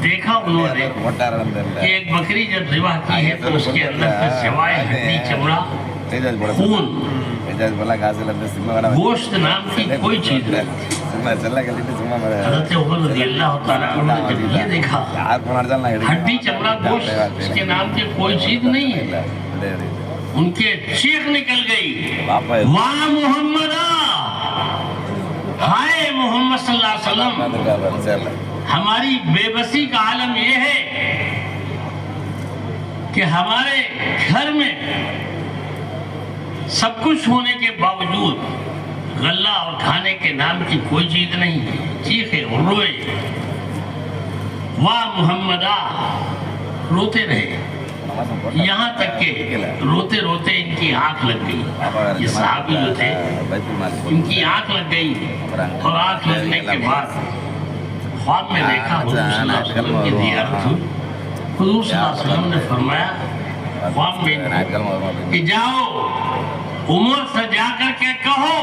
देखा उन्होंने कि एक बकरी जब ज़िबा की है तो उसके अंदर से सिवाय हड्डी, चमड़ा, खून गोश्त नाम की कोई चीज नहीं। हज़रत उमर रज़ियल्लाहु ताला अन्हु ने जब ये देखा हड्डी चमड़ा गोश्त इसके नाम की कोई चीज नहीं है, उनके चीख निकल गई, वाह मोहम्मद, हाय मोहम्मद सल्लल्लाहु अलैहि वसल्लम। हमारी बेबसी का आलम यह है कि हमारे घर में सब कुछ होने के बावजूद गल्ला और खाने के नाम की कोई चीज नहीं है। चीखे और रोए, वाह मोहम्मदा, रोते रहे, यहाँ तक के रोते रोते इनकी आंख लग गई। ये सहाबी जो थे इनकी आंख लग गई, और आंख लगने के बाद ख्वाब में देखा हुजूर सल्लल्लाहु अलैहि वसल्लम की ज़ियारत हुई। हुजूर सल्लल्लाहु अलैहि वसल्लम ने फरमाया ख्वाब में कि जाओ उमर से जाकर के कहो,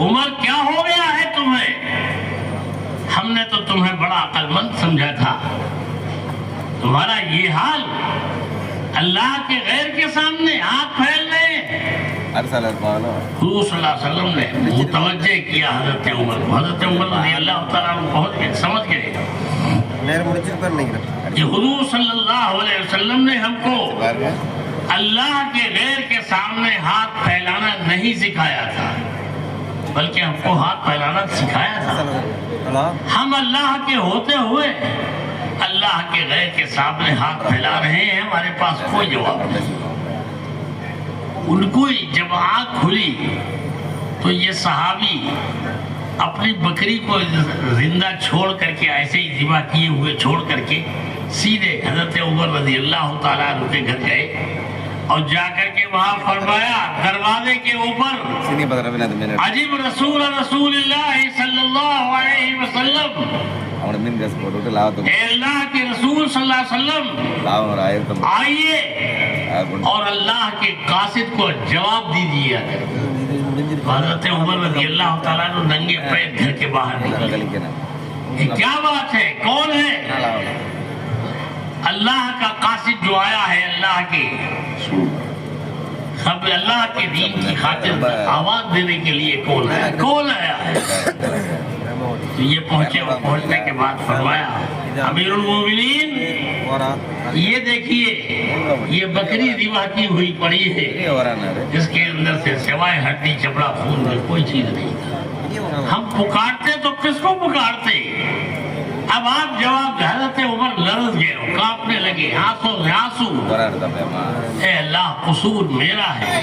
उमर क्या हो गया है तुम्हें, हमने तो तुम्हें बड़ा अक्लमंद समझा था, तुम्हारा ये हाल अल्लाह के गैर के सामने हाथ फैल रहे हैं। हुजूर सल्लल्लाहु अलैहि वसल्लम ने मुतवज्जे किया हज़रत उमर रज़ियल्लाहु ताला अन्हु पहुंच गए, समझ गए कि हुजूर सल्लल्लाहु अलैहि वसल्लम ने हमको अल्लाह के गैर के सामने हाथ फैलाना नहीं सिखाया था, बल्कि हमको हाथ फैलाना सिखाया था। हम अल्लाह के होते हुए अल्लाह के गैर के सामने हाथ फैला रहे हैं, हमारे पास कोई जवाब नहीं। उनको जब आँख खुली तो ये सहाबी अपनी बकरी को जिंदा छोड़ करके, ऐसे ही ज़िबा किए हुए छोड़ करके सीधे हज़रत उमर रज़ियल्लाहु ताला अन्हु के घर गए और जाकर के वहाँ फरमाया दरवाजे के ऊपर, अजीब रसूल रसूलुल्लाह सल्लल्लाहु अलैहि वसल्लम, अल्लाह के रसूल सल्लल्लाहु अलैहि वसल्लम आइए और अल्लाह के कासिद को जवाब दीजिए। हज़रत उमर रज़ियल्लाहु ताला अन्हु नंगे पैर घर के बाहर निकले। क्या बात है, कौन है? अल्लाह का कासिद जो आया है, अल्लाह के सब अल्लाह के दीन की खातिर आवाज देने के लिए कौन है, कौन आया है? तो ये पहुंचे और पहुंचने के बाद फरमाया अमीरुल मोमिनीन, ये देखिए ये बकरी ज़िबा की हुई पड़ी है, जिसके अंदर से सिवाय हड्डी चमड़ा खून में कोई चीज नहीं था। हम पुकारते तो किसको पुकारते? अब आप जवाब, हज़रत उमर लरज़ गए, कांपने लगे, आंसू आंसू, ए अल्लाह कसूर मेरा है,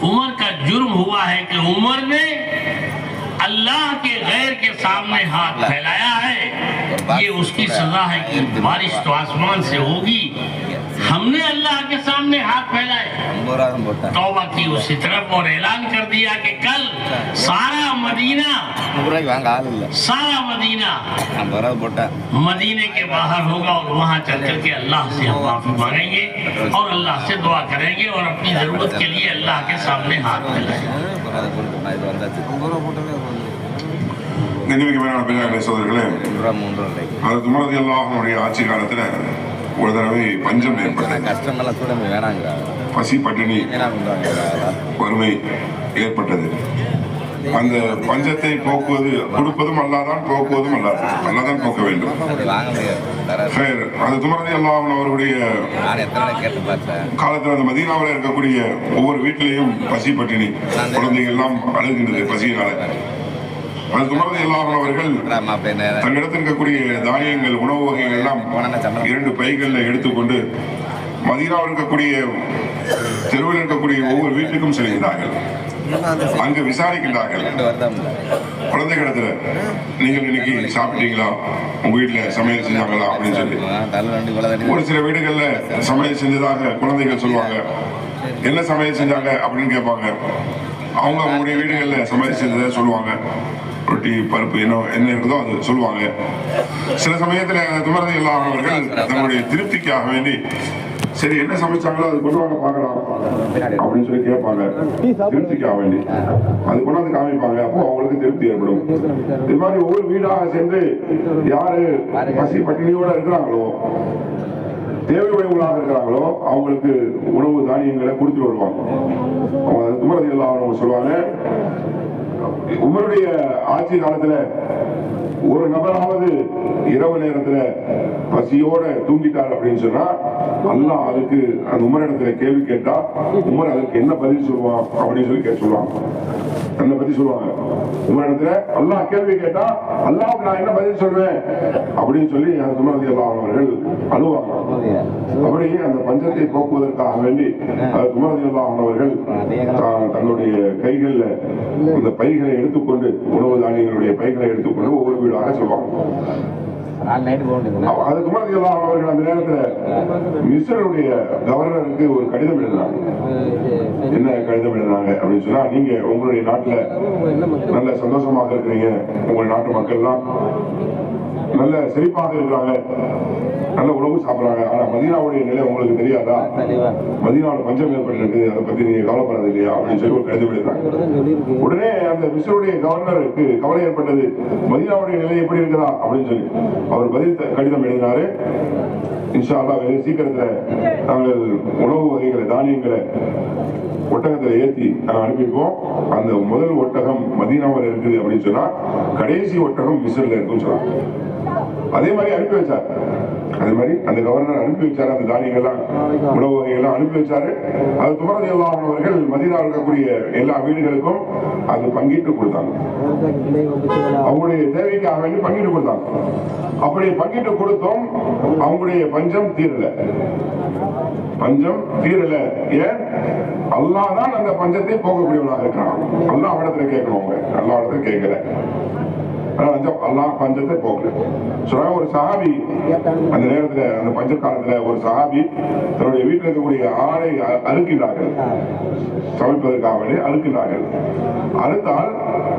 उमर का जुर्म हुआ है कि उमर ने अल्लाह के गैर के सामने हाथ फैलाया है, ये उसकी सजा है कि बारिश तो आसमान से होगी, हमने अल्लाह के सामने हाथ फैलाए। तौबा की उसी तरफ और ऐलान कर दिया कि कल सारा मदीना मदीने के बाहर होगा और वहाँ चल करके अल्लाह से हम माफी मांगेंगे और अल्लाह से दुआ करेंगे और अपनी जरूरत के लिए अल्लाह के सामने हाथ फैलाएंगे। சோதர்களே, அது உமர் ரலியல்லாஹு அன்ஹுடைய ஆட்சி காலத்துல ஒரு தடவை பஞ்சம் ஏற்பட்டது, பசி பட்டினி வறுமை ஏற்பட்டது. அந்த பஞ்சத்தை போக்குவது, கொடுப்பதும் அல்லாதான், போக்குவதும் அல்லாதான் போக்க வேண்டும். அது உமர் ரலியல்லாஹு அன்ஹு அவருடைய காலத்தில் அந்த மதீனாவில் இருக்கக்கூடிய ஒவ்வொரு வீட்டிலையும் பசி பட்டினி, குழந்தைகள் எல்லாம் அழுகின்றது பசியினால. அது உமர் ரலியல்லாஹு அன்ஹு அவர்கள் தன்னிடத்தில் இருக்கக்கூடிய தானியங்கள், உணவு வகைகள் எல்லாம் 2 பைகளில் எடுத்துக்கொண்டு மதீனாவில் இருக்கக்கூடிய தெருவில் இருக்கக்கூடிய ஒவ்வொரு வீட்டுக்கும் செல்கிறார்கள். அங்கு விசாரிக்கின்றார்கள் குழந்தைகளிடத்துல, நீங்கள் இன்னைக்கு சாப்பிட்டீங்களா, உங்க வீட்டுல சமையல் செஞ்சாங்களா அப்படின்னு சொல்லி. ஒரு சில வீடுகள்ல சமையல் செஞ்சதாக குழந்தைகள் சொல்லுவாங்க. என்ன சமையல் செஞ்சாங்க அப்படின்னு கேட்பாங்க. அவங்க அவங்களுடைய வீடுகள்ல சமையல் செஞ்சதை சொல்லுவாங்க. ரொட்டி, பருப்பு, என்ன இருக்குதோ அது சொல்லுவாங்க. சில சமயத்துல உமர் ரலியல்லாஹு அன்ஹு அவர்கள் தங்களுடைய திருப்திக்காக வேண்டி, சரி என்ன சமைச்சாங்களோ அது கொண்டு வாங்க பார்க்கலாம் அப்படின்னு சொல்லி கேட்பாங்க. திருப்திக்காக வேண்டி அது கொண்டாந்து காமிப்பாங்க. அப்போ அவங்களுக்கு திருப்தி ஏற்படும். இது மாதிரி ஒவ்வொரு வீடாக சென்று யாரு பசி பட்டினியோட இருக்கிறாங்களோ தேவையுடையவங்களாக இருக்கிறாங்களோ அவங்களுக்கு உணவு தானியங்களை கொடுத்துட்டு வருவாங்க. அவங்க உமர் ரலியல்லாஹு அன்ஹு சொல்லுவாங்க, உமருடைய ஆட்சி காலத்துல ஒரு நபராவது இரவு நேரத்துல பசியோட தூங்கிட்டார் அப்படின்னு சொன்னா அல்லாஹ் அதுக்கு அந்த உமரிடத்துல கேள்வி கேட்டா உமர் அதுக்கு என்ன பதில் சொல்லுவான் அப்படின்னு சொல்லி கேட்டு சொல்லுவாங்க. என்ன பத்தி சொல்லுவாங்க, உமரிடத்துல அல்லாஹ் கேள்வி கேட்டா அல்லாஹ்வுக்கு நான் என்ன பதில் சொல்வேன் அப்படின்னு சொல்லி உமர் ரலியல்லாஹு அன்ஹு அவர்கள் அழுவாங்க. அப்படி அந்த பஞ்சத்தை போக்குவதற்காக வேண்டி உமர் ரலியல்லாஹு அன்ஹு அவர்கள் தங்களுடைய கைகள்ல இந்த பைகளை எடுத்துக்கொண்டு உணவு தானியங்களுடைய பைகளை எடுத்துக்கொண்டு ஒவ்வொரு வீடாக சொல்லுவாங்க. அதுக்கு முன்னாடி அவர்கள் அந்த நேரத்தில் மிஸ்ருடைய கவர்னருக்கு ஒரு கடிதம் எழுதினாங்க. என்ன கடிதம் எழுதினாங்க அப்படின்னு சொன்னா, நீங்க உங்களுடைய நாட்டுல நல்ல சந்தோஷமாக இருக்கிறீங்க, உங்களுடைய நாட்டு மக்கள் எல்லாம் நல்ல செழிப்பாக இருக்கிறாங்க, நல்ல உணவு சாப்பிடுறாங்க. ஆனா மதீனாவுடைய நிலை உங்களுக்கு தெரியாதா? மதீனாவில் பஞ்சம் ஏற்பட்டிருக்கு, அதை பத்தி நீங்க கவலைப்படுறது இல்லையா அப்படின்னு சொல்லி ஒரு கடிதம் எழுதினாங்க. உடனே அந்த மிஸ்ருடைய கவர்னருக்கு கவலை ஏற்பட்டது, மதீனாவுடைய நிலை எப்படி இருக்குதா அப்படின்னு சொல்லி அவர் பதில் கடிதம் எழுதினாரு. இன்ஷா அல்லாஹ் வெகு சீக்கிரத்துல நாங்கள் உணவு வகைகளை தானியங்களை ஒட்டகத்தில் ஏற்றி நாங்கள் அனுப்பியிருக்கோம். அந்த முதல் ஒட்டகம் மதீனாவில் இருக்குது அப்படின்னு சொன்னா கடைசி ஒட்டகம் மிஸ்ர்ல இருக்குன்னு சொன்னாங்க. அதே மாதிரி அனுப்பி வச்சார். அதே மாதிரி அந்த கவர்னர் அனுப்பி வச்சாரு, அந்த தானியங்கள்லாம் உணவு வகைகள்லாம் அனுப்பி வச்சாரு. அது உமர் ரலியல்லாஹு அன்ஹு அவர்கள் மதீனாவில் இருக்கக்கூடிய எல்லா வீடுகளுக்கும் அது பங்கிட்டு கொடுத்தாங்க. அவங்களுடைய தேவைக்காக வேண்டி பங்கிட்டு கொடுத்தாங்க. அப்படி பங்கிட்டு கொடுத்தோம், அவங்களுடைய பஞ்சம் தீரல. பஞ்சம் தீரல. ஏன்? அல்லாஹ் தான் அந்த பஞ்சத்தை போகக்கூடியவனாக இருக்கிறான். அல்லாஹ் இடத்துல கேட்கணும், அவங்க அல்லாஹ் இடத்துல கேட்கல. அல்லாஹ் பஞ்சத்தை போகல. சொல்றாங்க, ஒரு சஹாபி அந்த நேரத்துல, அந்த பஞ்ச காலத்துல ஒரு சஹாபி தன்னுடைய வீட்டில் இருக்கக்கூடிய ஆடை அறுக்கிறார்கள், சமைப்பதற்காக அறுக்கிறார்கள். அறுத்தால்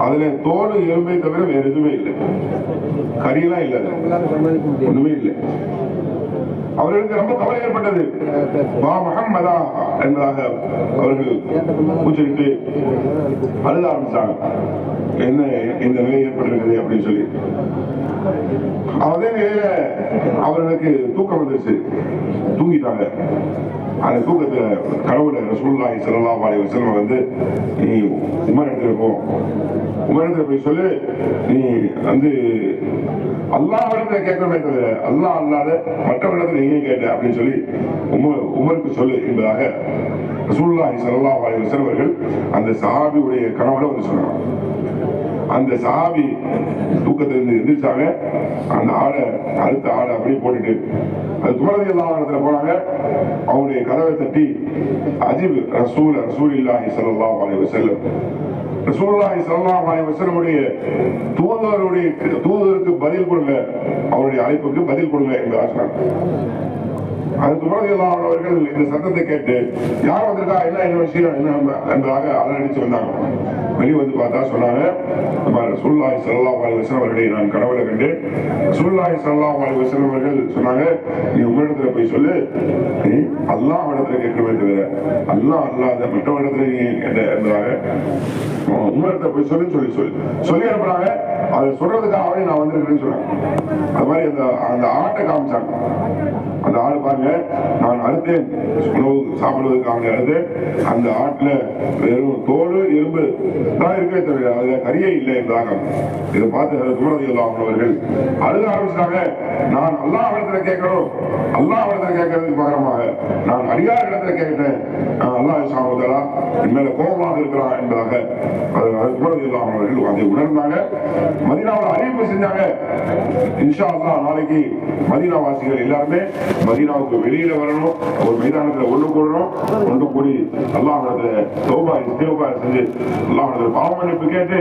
அதுல தோல் எலும்பை தவிர வேற எதுவுமே இல்லை, கரியெல்லாம் இல்லை, ஒண்ணுமே இல்லை. அவர்களுக்கு ரொம்ப கவலை ஏற்பட்டது. வா முஹம்மதா என்பதாக அவர்கள் கூச்சலிட்டு அழுத ஆரம்பிச்சாங்க. என்ன இந்த நிலை ஏற்பட்டிருக்குது அப்படின்னு சொல்லி. அதே நிலையில அவர்களுக்கு தூக்கம் வந்துருச்சு, தூங்கிட்டாங்க. அந்த தூக்கத்துல கனவுல ரசூலுல்லாஹி ஸல்லல்லாஹு அலைஹி வஸல்லம் வந்து, நீ உமர் இடத்துல போ, உமர் இடத்துல போய் சொல்லு, நீ வந்து அல்லாஹ் இடத்துல கேட்கணுமே தவிர அல்லாஹ் அல்லாத மற்றவரிடத்துல நீங்க கேட்ட அப்படின்னு சொல்லி உமருக்கு சொல்லு என்பதாக ரசூலுல்லாஹி ஸல்லல்லாஹு அலைஹி வஸல்லம் அவர்கள் அந்த சஹாபியுடைய கனவுல வந்து சொன்னாங்க. அந்த சஹாபி தூக்கத்திலிருந்து எந்திரிச்சாங்க. அந்த ஆடை, அடுத்த ஆடை அப்படியே போட்டுட்டு அது உமர் ரலியல்லாஹு அன்ஹு இடத்துல போனாங்க. அவங்களுடைய கதவை தட்டி, அஜிப் ரசூலுல்லாஹி ஸல்லல்லாஹு அலைஹி வஸல்லம், ரசூலுல்லாஹி ஸல்லல்லாஹு அலைஹி வஸல்லமுடைய தூதருக்கு பதில் கொடுங்க, அவருடைய அழைப்புக்கு பதில் கொடுங்க என்று ஆசினார். அதுக்கு உமர் ரலியல்லாஹு அன்ஹு அவர்கள் இந்த சத்தத்தை கேட்டு, யார் வந்திருக்கா, என்ன விஷயம் என்ன என்பதாக அலறடிச்சு வந்தாங்க. வெளியே வந்து பார்த்தா சொன்னாங்க, ரசூலுல்லாஹி ஸல்லல்லாஹு அலைஹி வஸல்லம் அவர்களை நான் கனவுல கண்டு, ரசூலுல்லாஹி ஸல்லல்லாஹு அலைஹி வஸல்லம் அவர்கள் சொன்னாங்க, நீ உம்மிடத்துல போய் சொல்லு, நீ அல்லாஹ் இடத்துல கேட்கவே தவிர அல்லாஹ் அல்லாத மற்றவரிடத்துல நீ கேட்ட என்பதாக உம்மிடத்துல போய் சொல்லி அனுப்புறாங்க. அதை சொல்றதுக்காகவே நான் வந்திருக்கிறேன்னு சொன்னாங்க. அது மாதிரி அந்த ஆட்டை காமிச்சாங்க. அந்த ஆடு பாருங்க, நான் அறுத்தேன், உணவு சாப்பிடுவதற்காக அறுத்தேன். அந்த ஆட்டுல வெறும் தோல் எலும்பு தான் இருக்கவே தவிர அதுல கரியே இல்லை என்பதாக. இதை பார்த்து உமர் ரலியல்லாஹு அன்ஹு அவர்கள் அழுத ஆரம்பிச்சாங்க. நான் அல்லாஹ் இடத்துல கேட்கணும், அல்லாஹ் இடத்துல கேட்கறதுக்கு பகரமாக நான் அடியார் இடத்துல கேட்டேன், அல்லாஹ் சுப்ஹானஹு வ தஆலா என் மேல கோபமாக இருக்கிறான் என்பதாக உமர் ரலியல்லாஹு அன்ஹு அவர்கள் அதை உணர்ந்தாங்க. மதீனாவில் அறிவிப்பு செஞ்சாங்க, இன்ஷா அல்லாஹ் நாளைக்கு மதீனா வாசிகள் எல்லாருமே மதீனாவுக்கு வெளியில வரணும், ஒரு மைதானத்துல ஒன்று கூடி அல்லாஹ்விடத்துல தௌபா இஸ்திக்ஃபார் செஞ்சு அல்லாஹ்விடத்துல பாவ மன்னிப்பு கேட்டு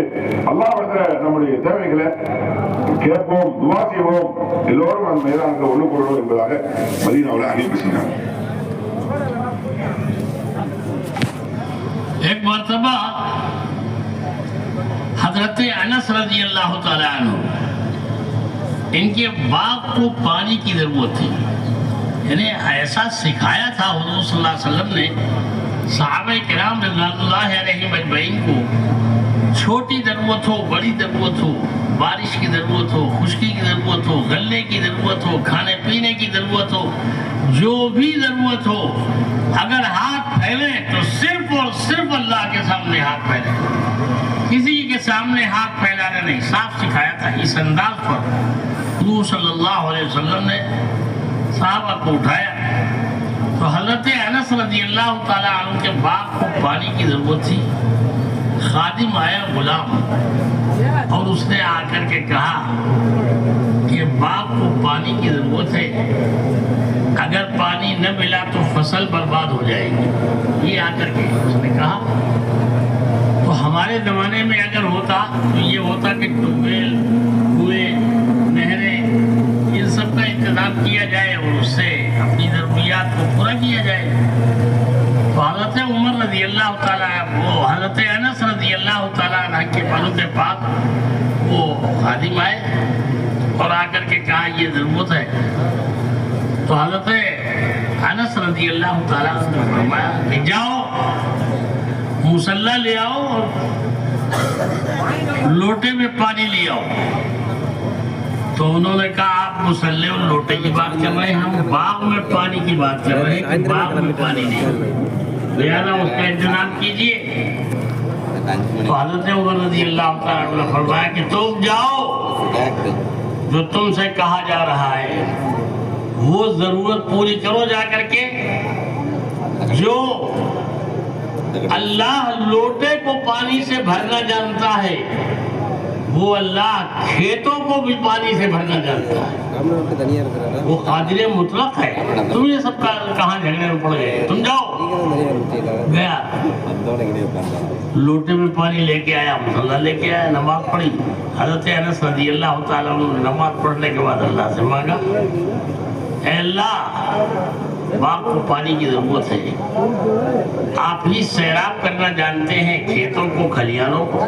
அல்லாஹ்விடத்துல நம்முடைய தேவைகளை கேட்போம், துஆ செய்வோம், எல்லோரும் அந்த மைதானத்துல ஒன்று கூடணும் என்பதாக மதீனாவில் அறிவிப்பு செஞ்சாங்க. एक मरतबा हजरत अनस रजी अल्लाह तआला अन्हु, इनके बाप को पानी की जरूरत थी। इन्हें ऐसा सिखाया था हुजूर सल्लल्लाहु अलैहि वसल्लम ने सहाबा किराम रज़ियल्लाहु अलैहिम अजमईन को, छोटी जरूरत हो, बड़ी जरूरत हो, बारिश की जरूरत हो, खुश्की की जरूरत हो, गलने की जरूरत हो, खाने पीने की ضرورت ہو، جو بھی ضرورت ہو، اگر ہاتھ پھیلے تو صرف اور صرف اللہ کے سامنے ہاتھ پھیلے، کسی کے سامنے ہاتھ پھیلانا نہیں۔ صاف سکھایا تھا اس انداز پر حضور صلی اللہ علیہ وسلم نے صحابہ کو اٹھایا تو حضرت انس رضی اللہ تعالیٰ عنہ کے باغ کو پانی کی ضرورت تھی۔ خادم آیا غلام اور اس نے آ کر کے کہا کہ باغ کو پانی کی ضرورت ہے، اگر پانی نہ ملا تو فصل برباد ہو جائے گی۔ یہ آ کر کے اس نے کہا تو ہمارے زمانے میں اگر ہوتا تو یہ ہوتا کہ ٹیوب ویل، کنویں، نہریں، ان سب کا انتظام کیا جائے اور اس سے اپنی ضروریات کو پورا کیا جائے۔ تو حضرت عمر رضی اللہ تعالیٰ، وہ حضرت انس رضی اللہ تعالیٰ عنہ کے ملوک پاک وہ خادم آئے اور آ کر کے کہا یہ ضرورت ہے۔ تو حضرت انس رضی اللہ تعالیٰ عنہ نے فرمایا کہ جاؤ مصلی لے آؤ اور لوٹے میں پانی لے آؤ۔ تو انہوں نے کہا آپ مصلی اور لوٹے کی بات کر رہے ہیں، ہم باغ میں پانی کی بات کر رہے ہیں کہ باغ میں پانی نہیں، لہذا اس کا انتظام کیجئے۔ تو حضرت عمر رضی اللہ تعالیٰ نے فرمایا کہ تم جاؤ، جو تم سے کہا جا رہا ہے وہ ضرورت پوری کرو جا کر کے۔ جو اللہ لوٹے کو پانی سے بھرنا جانتا ہے وہ اللہ کھیتوں کو بھی پانی سے بھرنا جانتا ہے، وہ قادر مطلق ہے۔ تم یہ سب کہاں جھگڑے میں پڑ گئے، تم جاؤ۔ گیا لوٹے میں پانی لے کے آیا، مصلی لے کے آیا، نماز پڑھی۔ حضرت انس رضی اللہ تعالیٰ عنہ نے نماز پڑھنے کے بعد اللہ سے مانگا اے اللہ باغ کو پانی کی ضرورت ہے، آپ ہی سیراب کرنا جانتے ہیں کھیتوں کو، کھلیانوں کو،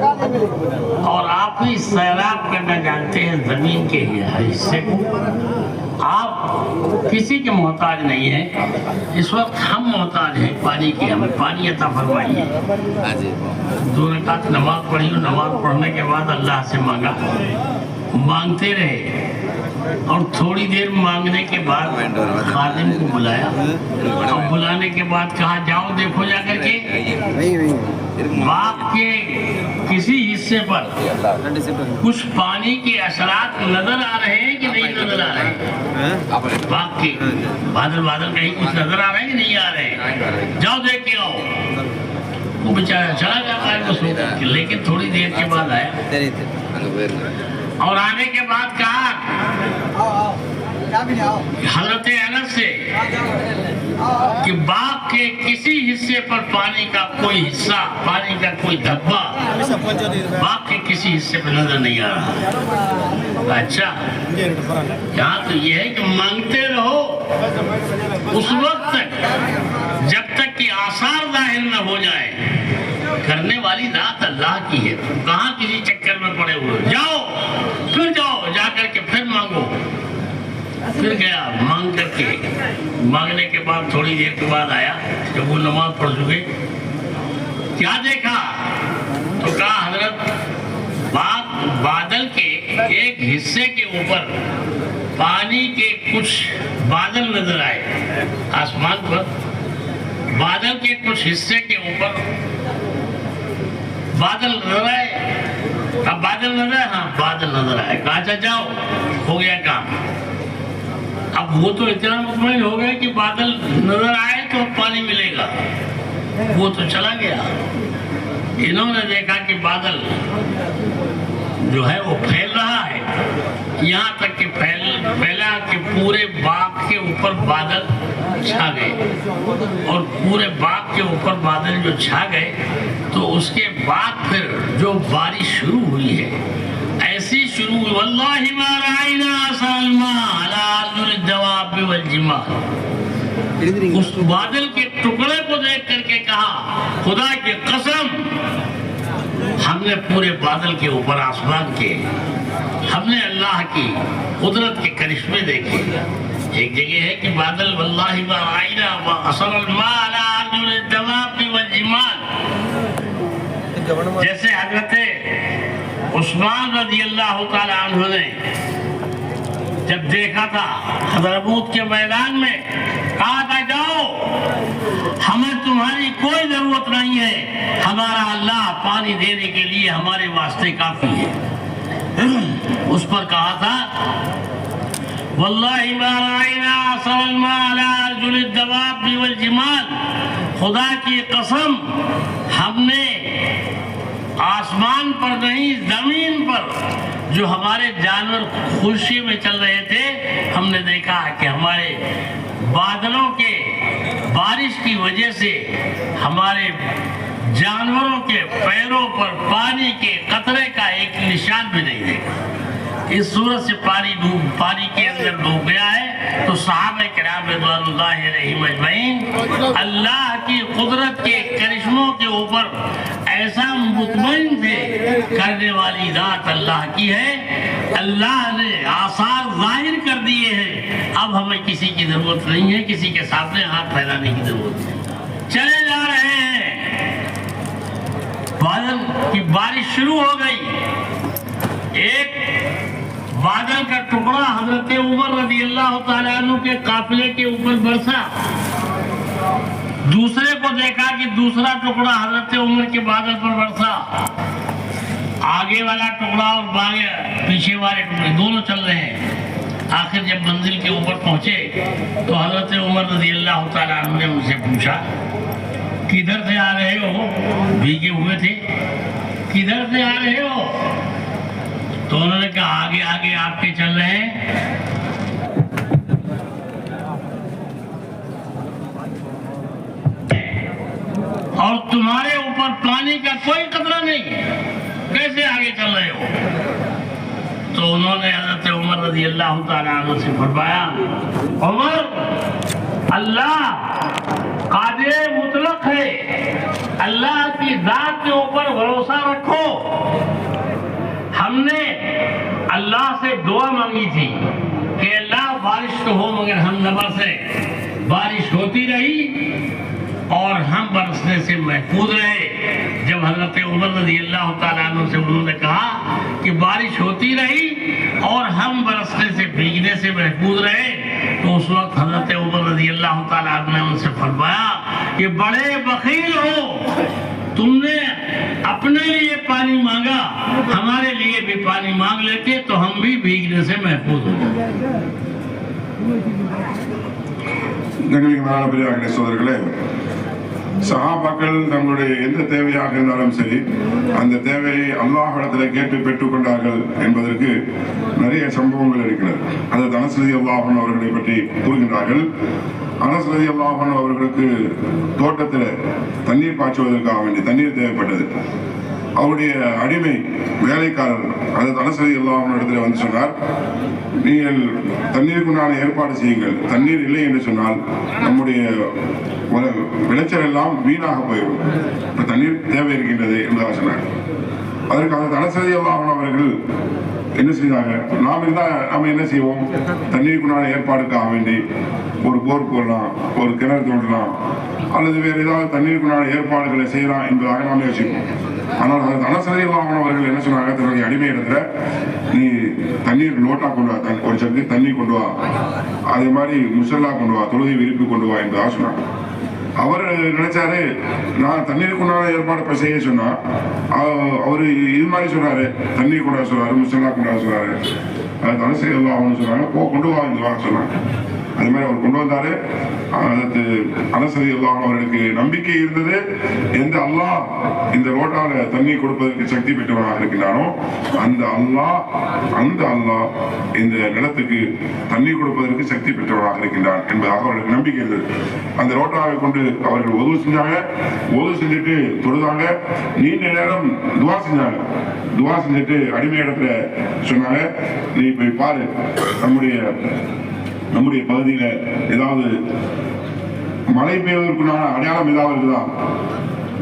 اور آپ ہی سیراب کرنا جانتے ہیں زمین کے حصے کو، آپ کسی کے محتاج نہیں ہیں۔ اس وقت ہم محتاج ہیں پانی کے، ہمیں پانی عطا فرمائیے۔ 2 رکعت نماز پڑھی، نماز پڑھنے کے بعد اللہ سے مانگا، مانگتے رہے، اور تھوڑی دیر مانگنے کے بعد خادم کو بلایا، اور بلانے کے بعد کہا جاؤ دیکھو جا کر کے باغ کے کسی حصے پر کچھ پانی کے اثرات نظر آ رہے ہیں کہ نہیں نظر آ رہے ہیں، باغ کے بادل کہیں کچھ نظر آ رہے ہیں کہ نہیں آ رہے ہیں، جاؤ دیکھ کے آؤ۔ وہ بیچارہ چلا جاتا ہے، لیکن تھوڑی دیر کے بعد آیا اور آنے کے بعد کہا حضرت انس سے کہ باغ کے کسی حصے پر پانی کا کوئی حصہ، پانی کا کوئی دھبا باغ کے کسی حصے پر نظر نہیں آ رہا۔ اچھا یہاں تو یہ ہے کہ مانگتے رہو اس وقت تک جب تک کہ آثار ظاہر نہ ہو جائے۔ کرنے والی ذات اللہ کی ہے، کہاں کسی چکر میں پڑے ہوئے، جاؤ پھر جاؤ، جا کر کے پھر مانگو۔ پھر گیا مانگ کر کے، مانگنے کے بعد تھوڑی دیر کے بعد آیا، جب وہ نماز پڑھ چکے، کیا دیکھا تو کہا حضرت بادل کے ایک حصے کے اوپر پانی کے کچھ بادل نظر آئے، آسمان پر بادل کے کچھ حصے کے اوپر بادل نظر آئے۔ اب بادل نظر آئے، ہاں بادل نظر آئے، کہا اچھا جاؤ ہو گیا کام۔ اب وہ تو اتنا مطمئن ہو گئے کہ بادل نظر آئے تو پانی ملے گا، وہ تو چلا گیا۔ انہوں نے دیکھا کہ بادل جو ہے وہ پھیل رہا ہے، یہاں تک کہ پھیلا کہ پورے باغ کے اوپر بادل چھا گئے، اور پورے باغ کے اوپر بادل جو چھا گئے تو اس کے بعد پھر جو بارش شروع ہوئی ہے ایسی شروع ہوئی، واللہ ما رأینا اثر الماء علی ارجل الدواب والجمال۔ اس بادل کے ٹکڑے کو دیکھ کر کے کہا خدا کی قسم ہم نے پورے بادل کے اوپر آسمان کے، ہم نے اللہ کی قدرت کے کرشمے دیکھے۔ ایک جگہ ہے کہ بادل واللہ ما رأینا اثر الماء علی ارجل الدواب والجمال، جیسے حضرت عثمان رضی اللہ تعالی عنہ نے جب دیکھا تھا حضرموت کے میدان میں، کہا تھا جاؤ، ہمیں تمہاری کوئی ضرورت نہیں ہے، ہمارا اللہ پانی دینے کے لیے ہمارے واسطے کافی ہے۔ اس پر کہا تھا واللہ ما رأینا اثر الماء علی ارجل الدواب والجمال، خدا کی قسم ہم نے آسمان پر نہیں زمین پر جو ہمارے جانور خوشی میں چل رہے تھے، ہم نے دیکھا کہ ہمارے بادلوں کے بارش کی وجہ سے ہمارے جانوروں کے پیروں پر پانی کے قطرے کا ایک نشان بھی نہیں دیکھا۔ اس صورت سے پانی کے اندر ڈوب گیا ہے۔ تو صحابہ کرام رضوان اللہ علیہم اجمعین اللہ کی قدرت کے کرشموں کے اوپر ایسا مطمئن تھے، کرنے والی ذات اللہ کی ہے، اللہ نے آثار ظاہر کر دیے ہیں، اب ہمیں کسی کی ضرورت نہیں ہے، کسی کے سامنے ہاتھ پھیلانے کی ضرورت نہیں۔ چلے جا رہے ہیں، بادل کی بارش شروع ہو گئی، ایک بادل کا ٹکڑا حضرت عمر رضی اللہ تعالیٰ عنہ کے قافلے کے اوپر برسا، دوسرے کو دیکھا کہ دوسرا ٹکڑا حضرت عمر کے بادل پر برسا، آگے والا ٹکڑا اور پیچھے والے ٹکڑے دونوں چل رہے ہیں۔ آخر جب منزل کے اوپر پہنچے تو حضرت عمر رضی اللہ تعالیٰ عنہ نے ان سے پوچھا کدھر سے آ رہے ہو؟ بھیگے ہوئے تھے، کدھر سے آ رہے ہو؟ تو انہوں نے کہا آگے آگے آپ کے چل رہے ہیں۔ اور تمہارے اوپر پانی کا کوئی قطرہ نہیں، کیسے آگے چل رہے ہو؟ تو انہوں نے حضرت عمر رضی اللہ تعالیٰ عنہ سے فرمایا عمر، اللہ قادر مطلق ہے، اللہ کی ذات کے اوپر بھروسہ رکھو۔ ہم نے اللہ سے دعا مانگی تھی کہ اللہ بارش تو ہو مگر ہم نہ برسے، بارش ہوتی رہی اور ہم برسنے سے محفوظ رہے۔ جب حضرت عمر رضی اللہ تعالیٰ عنہ سے انہوں نے کہا کہ بارش ہوتی رہی اور ہم برسنے سے بھیگنے سے محفوظ رہے، تو اس وقت حضرت عمر رضی اللہ تعالیٰ عنہ نے ان سے فرمایا کہ بڑے بخیل ہو، تم نے اپنے لیے پانی مانگا، ہمارے لیے بھی پانی مانگ لیتے تو ہم بھی بھیگنے سے محفوظ ہو جاتے۔ சோதர்களே, சஹாபாக்கள் தங்களுடைய எந்த தேவையாக இருந்தாலும் சரி அந்த தேவையை அல்லாஹ்விடத்தில் கேட்டு பெற்றுக்கொண்டார்கள் என்பதற்கு நிறைய சம்பவங்கள் இருக்கிறது. அது அனஸ் ரலியல்லாஹு அன்ஹு அவர்களை பற்றி கூறுகின்றார்கள். அனஸ் ரலியல்லாஹு அன்ஹு அவர்களுக்கு தோட்டத்தில் தண்ணீர் பாய்ச்சுவதற்காக வேண்டி தண்ணீர் தேவைப்பட்டது. அவருடைய அடிமை வேலைக்காரர் அது அனஸ் ரலியல்லாஹு அன்ஹு இடத்துல வந்து சொன்னார், நீங்கள் தண்ணீருக்குண்டான ஏற்பாடு செய்யுங்கள், தண்ணீர் இல்லை என்று சொன்னால் நம்முடைய விளைச்சல் எல்லாம் வீணாக போயிடும், இப்போ தண்ணீர் தேவை இருக்கின்றது என்பதாக சொன்னார். அதற்கு அந்த அனஸ் ரலியல்லாஹு அன்ஹு அவர்கள் என்ன செய்தாங்க, நாம் இருந்தால் நம்ம என்ன செய்வோம், தண்ணீருக்குண்டான ஏற்பாடுக்காக வேண்டி ஒரு போர் போடலாம், ஒரு கிணறு தோண்டலாம், அல்லது வேறு ஏதாவது தண்ணீருக்குண்டான ஏற்பாடுகளை செய்யலாம் என்பதாக நாம் யோசிப்போம். ஆனால் அந்த அனஸ் ரலியல்லாஹு அன்ஹு அவர்கள் என்ன சொன்னாங்க, தன்னுடைய அடிமை இடத்துல நீ தண்ணீர் லோட்டா கொண்டு வா, ஒரு சங்கு தண்ணி கொண்டு வா, அதே மாதிரி முசல்லா கொண்டு வா, தொழுகை விரிப்பு கொண்டு வா என்பதாக சொன்னாங்க. அவர் நினைச்சாரு நான் தண்ணீருக்குண்டான ஏற்பாடு இப்போ செய்ய சொன்னா அவரு இது மாதிரி சொன்னாரு, தண்ணீர் கொண்டா சொல்றாரு, முசல்லா கொண்டா சொல்றாரு, அது அனஸ் ரலியல்லாஹு அன்ஹு சொன்னாங்க கொண்டு வா இந்த வா சொன்னாங்க. அதே மாதிரி அவர் கொண்டு வந்தாரு. அனஸ் ரலியல்லாஹு அன்ஹு அவர்களுக்கு நம்பிக்கை இருந்தது, எந்த அல்லாஹ் இந்த ரோட்டால தண்ணி கொடுப்பதற்கு சக்தி பெற்றவராக இருக்கிறானோ அந்த அல்லாஹ் இந்த நிலத்துக்கு தண்ணி கொடுப்பதற்கு சக்தி பெற்றவராக இருக்கின்றான் என்பதாக அவர்களுக்கு நம்பிக்கை இருந்தது. அந்த ரோட்டாவை கொண்டு அவர்கள் உதவு செஞ்சாங்க, உதவு செஞ்சுட்டு தொழுதாங்க, நீண்ட நேரம் துவா செஞ்சாங்க. துவா செஞ்சுட்டு அடிமை இடத்துல சொன்னாங்க, நீ போய் பாரு நம்முடைய பகுதியில ஏதாவது மழை பெய்வதற்குண்டான அடையாளம் ஏதாவது இருக்குதா,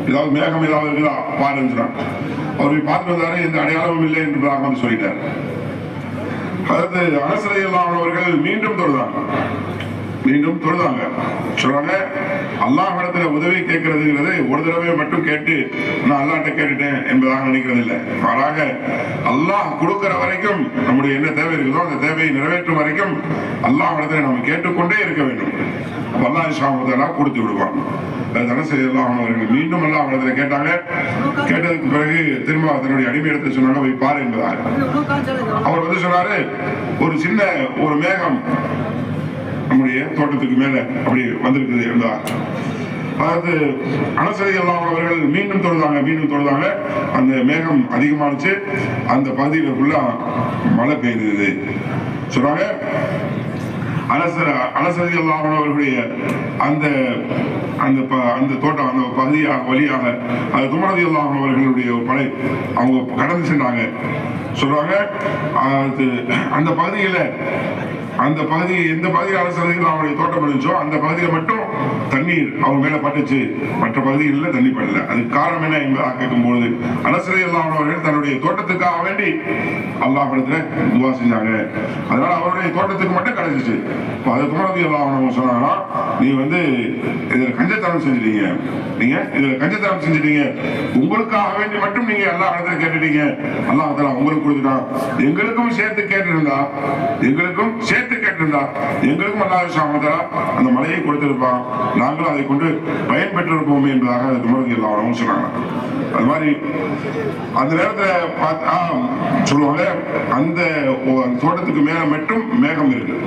ஏதாவது மேகம் ஏதாவது இருக்குதா பாருன்னு சொன்னாங்க. அவர் போய் பார்த்து வந்தாரு, எந்த அடையாளமும் இல்லை என்பதாக வந்து சொல்லிட்டார். அடுத்து அனஸ் ரலியல்லாஹு அன்ஹு அவர்கள் மீண்டும் தொழுதாங்க. மீண்டும் தொழுதாங்க. சொல்றாங்க, அல்லாஹ் இடத்துல உதவி கேட்கறதுங்கிறது ஒரு தடவை மட்டும் கேட்டு நான் அல்லாஹ்ட்ட கேட்டுட்டேன் என்பதாக நினைக்கிறது இல்லை. மாறாக அல்லாஹ் கொடுக்கிற வரைக்கும் நம்முடைய என்ன தேவை இருக்குதோ அந்த தேவையை நிறைவேற்றும் வரைக்கும் அல்லாஹ் இடத்துல நம்ம கேட்டுக்கொண்டே இருக்க வேண்டும். அல்லாஹ் சுப்ஹானஹு கொடுத்து விடுவான். அவர்கள் மீண்டும் அல்லாஹ் இடத்துல கேட்டாங்க. கேட்டதுக்கு பிறகு திரும்ப அதனுடைய அடிமை இடத்தை சொன்னாங்க, போய் பாரு என்பதாக. அவர் வந்து சொன்னாரு, ஒரு சின்ன ஒரு மேகம் நம்முடைய தோட்டத்துக்கு மேல அப்படி வந்திருக்குது என்றார். அதாவது அனஸ் ரலியல்லாஹு அன்ஹு அவர்கள் மீண்டும் தொழுதாங்க. அந்த மேகம் அதிகமானுச்சு, அந்த பகுதியில் ஃபுல்லா மழை பெய்தது சொல்றாங்க. அனஸ் ரலியல்லாஹு அன்ஹு அவர்களுடைய அந்த தோட்டம் அந்த பகுதியாக வழியாக அது உமர் ரலியல்லாஹு அன்ஹு அவர்களுடைய ஒரு படை அவங்க கடந்து சென்றாங்க சொல்றாங்க. அந்த பகுதியில் எந்த பகுதியில் அரசு அவருடைய தோட்டம் இருந்துச்சோ அந்த பகுதியில் மட்டும் தண்ணீர் அவங்க மேல பட்டுச்சு, மற்ற பகுதிகளில் தண்ணி படல. அதுக்கு காரணம் என்ன என்பதாக கேட்கும்போது அனஸ் ரலியல்லாஹு அவர்கள் தன்னுடைய தோட்டத்துக்காக வேண்டி அல்லாஹ் இடத்துல துஆ செஞ்சாங்க. அதனால அவருடைய தோட்டத்துக்கு மட்டும் கிடைச்சிச்சு. இப்போ அதை உமர் ரலியல்லாஹு அன்ஹு சொன்னாங்கன்னா, நீ வந்து இதில் கஞ்சத்தனம் செஞ்சிட்டீங்க, உங்களுக்காக வேண்டி மட்டும் நீங்க அல்லாஹ் இடத்துல கேட்டுட்டீங்க, அல்லாஹ் தஆலா உங்களுக்கு கொடுத்துட்டான். எங்களுக்கும் சேர்த்து கேட்டிருந்தா எங்களுக்கும் அல்லாஹ் சுப்ஹானஹு வ தஆலா அந்த மலையை கொடுத்திருப்பான், நாங்களும் அதை கொண்டு பயன் பெற்றிருப்போமே என்பதாக உமர் ரலியல்லாஹு அன்ஹு சொன்னாங்க. அது மாதிரி அந்த நேரத்தில் சொல்லுவாங்க, அந்த தோட்டத்துக்கு மேல மட்டும் மேகம் இருக்கு.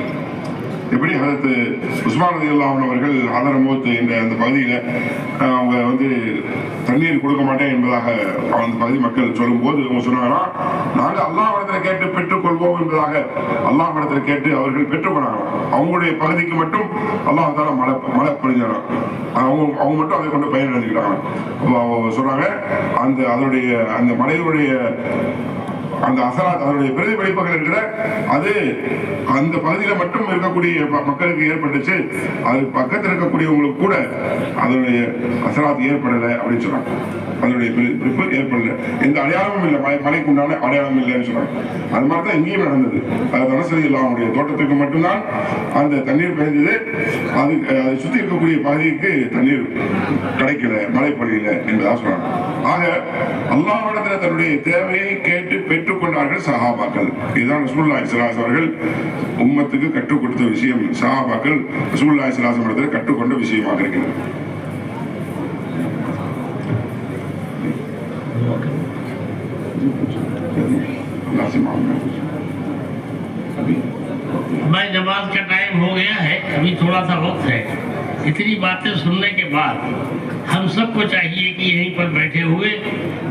எப்படி ஹதரத் உஸ்மான் ரலியல்லாஹு அன்ஹு அவர்கள் ஹதரமௌத் என்ற அந்த பகுதியில் அவங்க வந்து தண்ணீர் கொடுக்க மாட்டேன் என்பதாக அந்த பகுதி மக்கள் சொல்லும்போது அவங்க சொன்னாங்கன்னா, நாங்கள் அல்லாஹ் இடத்துல கேட்டு பெற்றுக்கொள்வோம் என்பதாக அல்லாஹ் இடத்துல கேட்டு அவர்கள் பெற்றுக்கொண்டாங்க. அவங்களுடைய பகுதிக்கு மட்டும் அல்லாஹ் தஆலா மழை பொழிஞ்சாங்க. அவங்க மட்டும் அதை கொண்டு பயன் அடைஞ்சுக்கிட்டாங்க. சொல்றாங்க, அந்த மலையுடைய அந்த அசராத் அதனுடைய பிரதிபலிப்புகள் இருக்கிற அது அந்த பகுதியில் மட்டும் இருக்கக்கூடிய மக்களுக்கு ஏற்பட்டுச்சு. அது பக்கத்தில் இருக்கக்கூடியவங்களுக்கு கூட அதனுடைய அசராத் ஏற்படலை அப்படின்னு சொன்னாங்க. அதனுடைய பிரதிபலிப்பு ஏற்படல, எந்த அடையாளமும் இல்லை, மலைக்கு உண்டான அடையாளம் இல்லைன்னு சொன்னாங்க. அது மாதிரி தான் இங்கேயும் நடந்தது. அது அனஸ் ரலியல்லாஹு அவருடைய தோட்டத்துக்கு மட்டும்தான் அந்த தண்ணீர் பெய்தது. அதை சுற்றி இருக்கக்கூடிய பகுதிக்கு தண்ணீர் கிடைக்கல, மழை பொழியல என்பதாக சொன்னாங்க. ஆக அல்லாஹ்விடத்தில் தன்னுடைய தேவையை கேட்டு பெற்றுக்கொண்டார்கள் சஹாபாக்கள். இதுதான் ரசூலுல்லாஹி ஸல்லல்லாஹு அலைஹி அவர்கள் உம்மத்துக்கு கற்றுக் கொடுத்த விஷயம். சஹாபாக்கள் ரசூலுல்லாஹி ஸல்லல்லாஹு அலைஹி இடத்தில் கற்றுக்கொண்ட விஷயமாக இருக்கிறது. भाई नमाज का टाइम हो गया है, अभी थोड़ा सा वक्त है। इतनी बातें सुनने के बाद हम सबको चाहिए कि यहीं पर बैठे हुए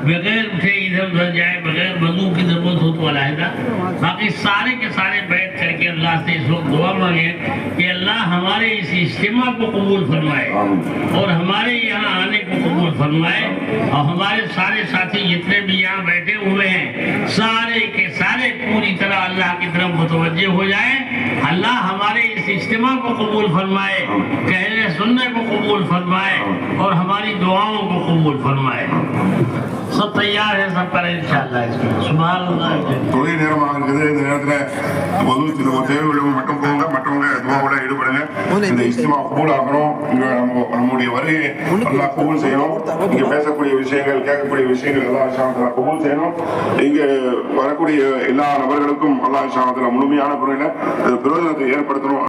बगैर उठे इधर उधर जाए, बगैर वजू की जरूरत हो तो अलहदा, बाकी सारे के सारे बैठ करके अल्लाह से इस वक्त दुआ मांगे कि अल्लाह हमारे इस इज्तिमा को कबूल फरमाए और हमारे यहाँ आने को कबूल फरमाए, और हमारे सारे साथी जितने भी यहाँ बैठे हुए हैं सारे के सारे पूरी तरह अल्लाह की तरफ मुतवज्जे हो जाए। अल्लाह हमारे इस इज्तिमा को कबूल फरमाए, कहने सुनने को कबूल फरमाए और हमारी दुआओं को कबूल फरमाए। सब तैयार है, सब करें इंशाअल्लाह। सुभान अल्लाह। தொழில் நேரமாக இருக்குது. இந்த நேரத்தில் பொது தேவையுள்ளவங்க மட்டும் போங்க, மற்றவங்க துவாவோட ஈடுபடுங்க. இந்த இஸ்திமா கபூல் ஆகணும். நம்முடைய வருகை அல்லாஹ் கபூல் செய்யணும். இங்க பேசக்கூடிய விஷயங்கள், கேட்கக்கூடிய விஷயங்கள் அல்லாஹ் சுப்ஹானஹு வ தஆலா கபூல் செய்யணும். இங்க வரக்கூடிய எல்லா நபர்களுக்கும் அல்லாஹ் சுப்ஹானஹு வ தஆலா முழுமையான முறையில் பிரயோஜனத்தை ஏற்படுத்தணும்.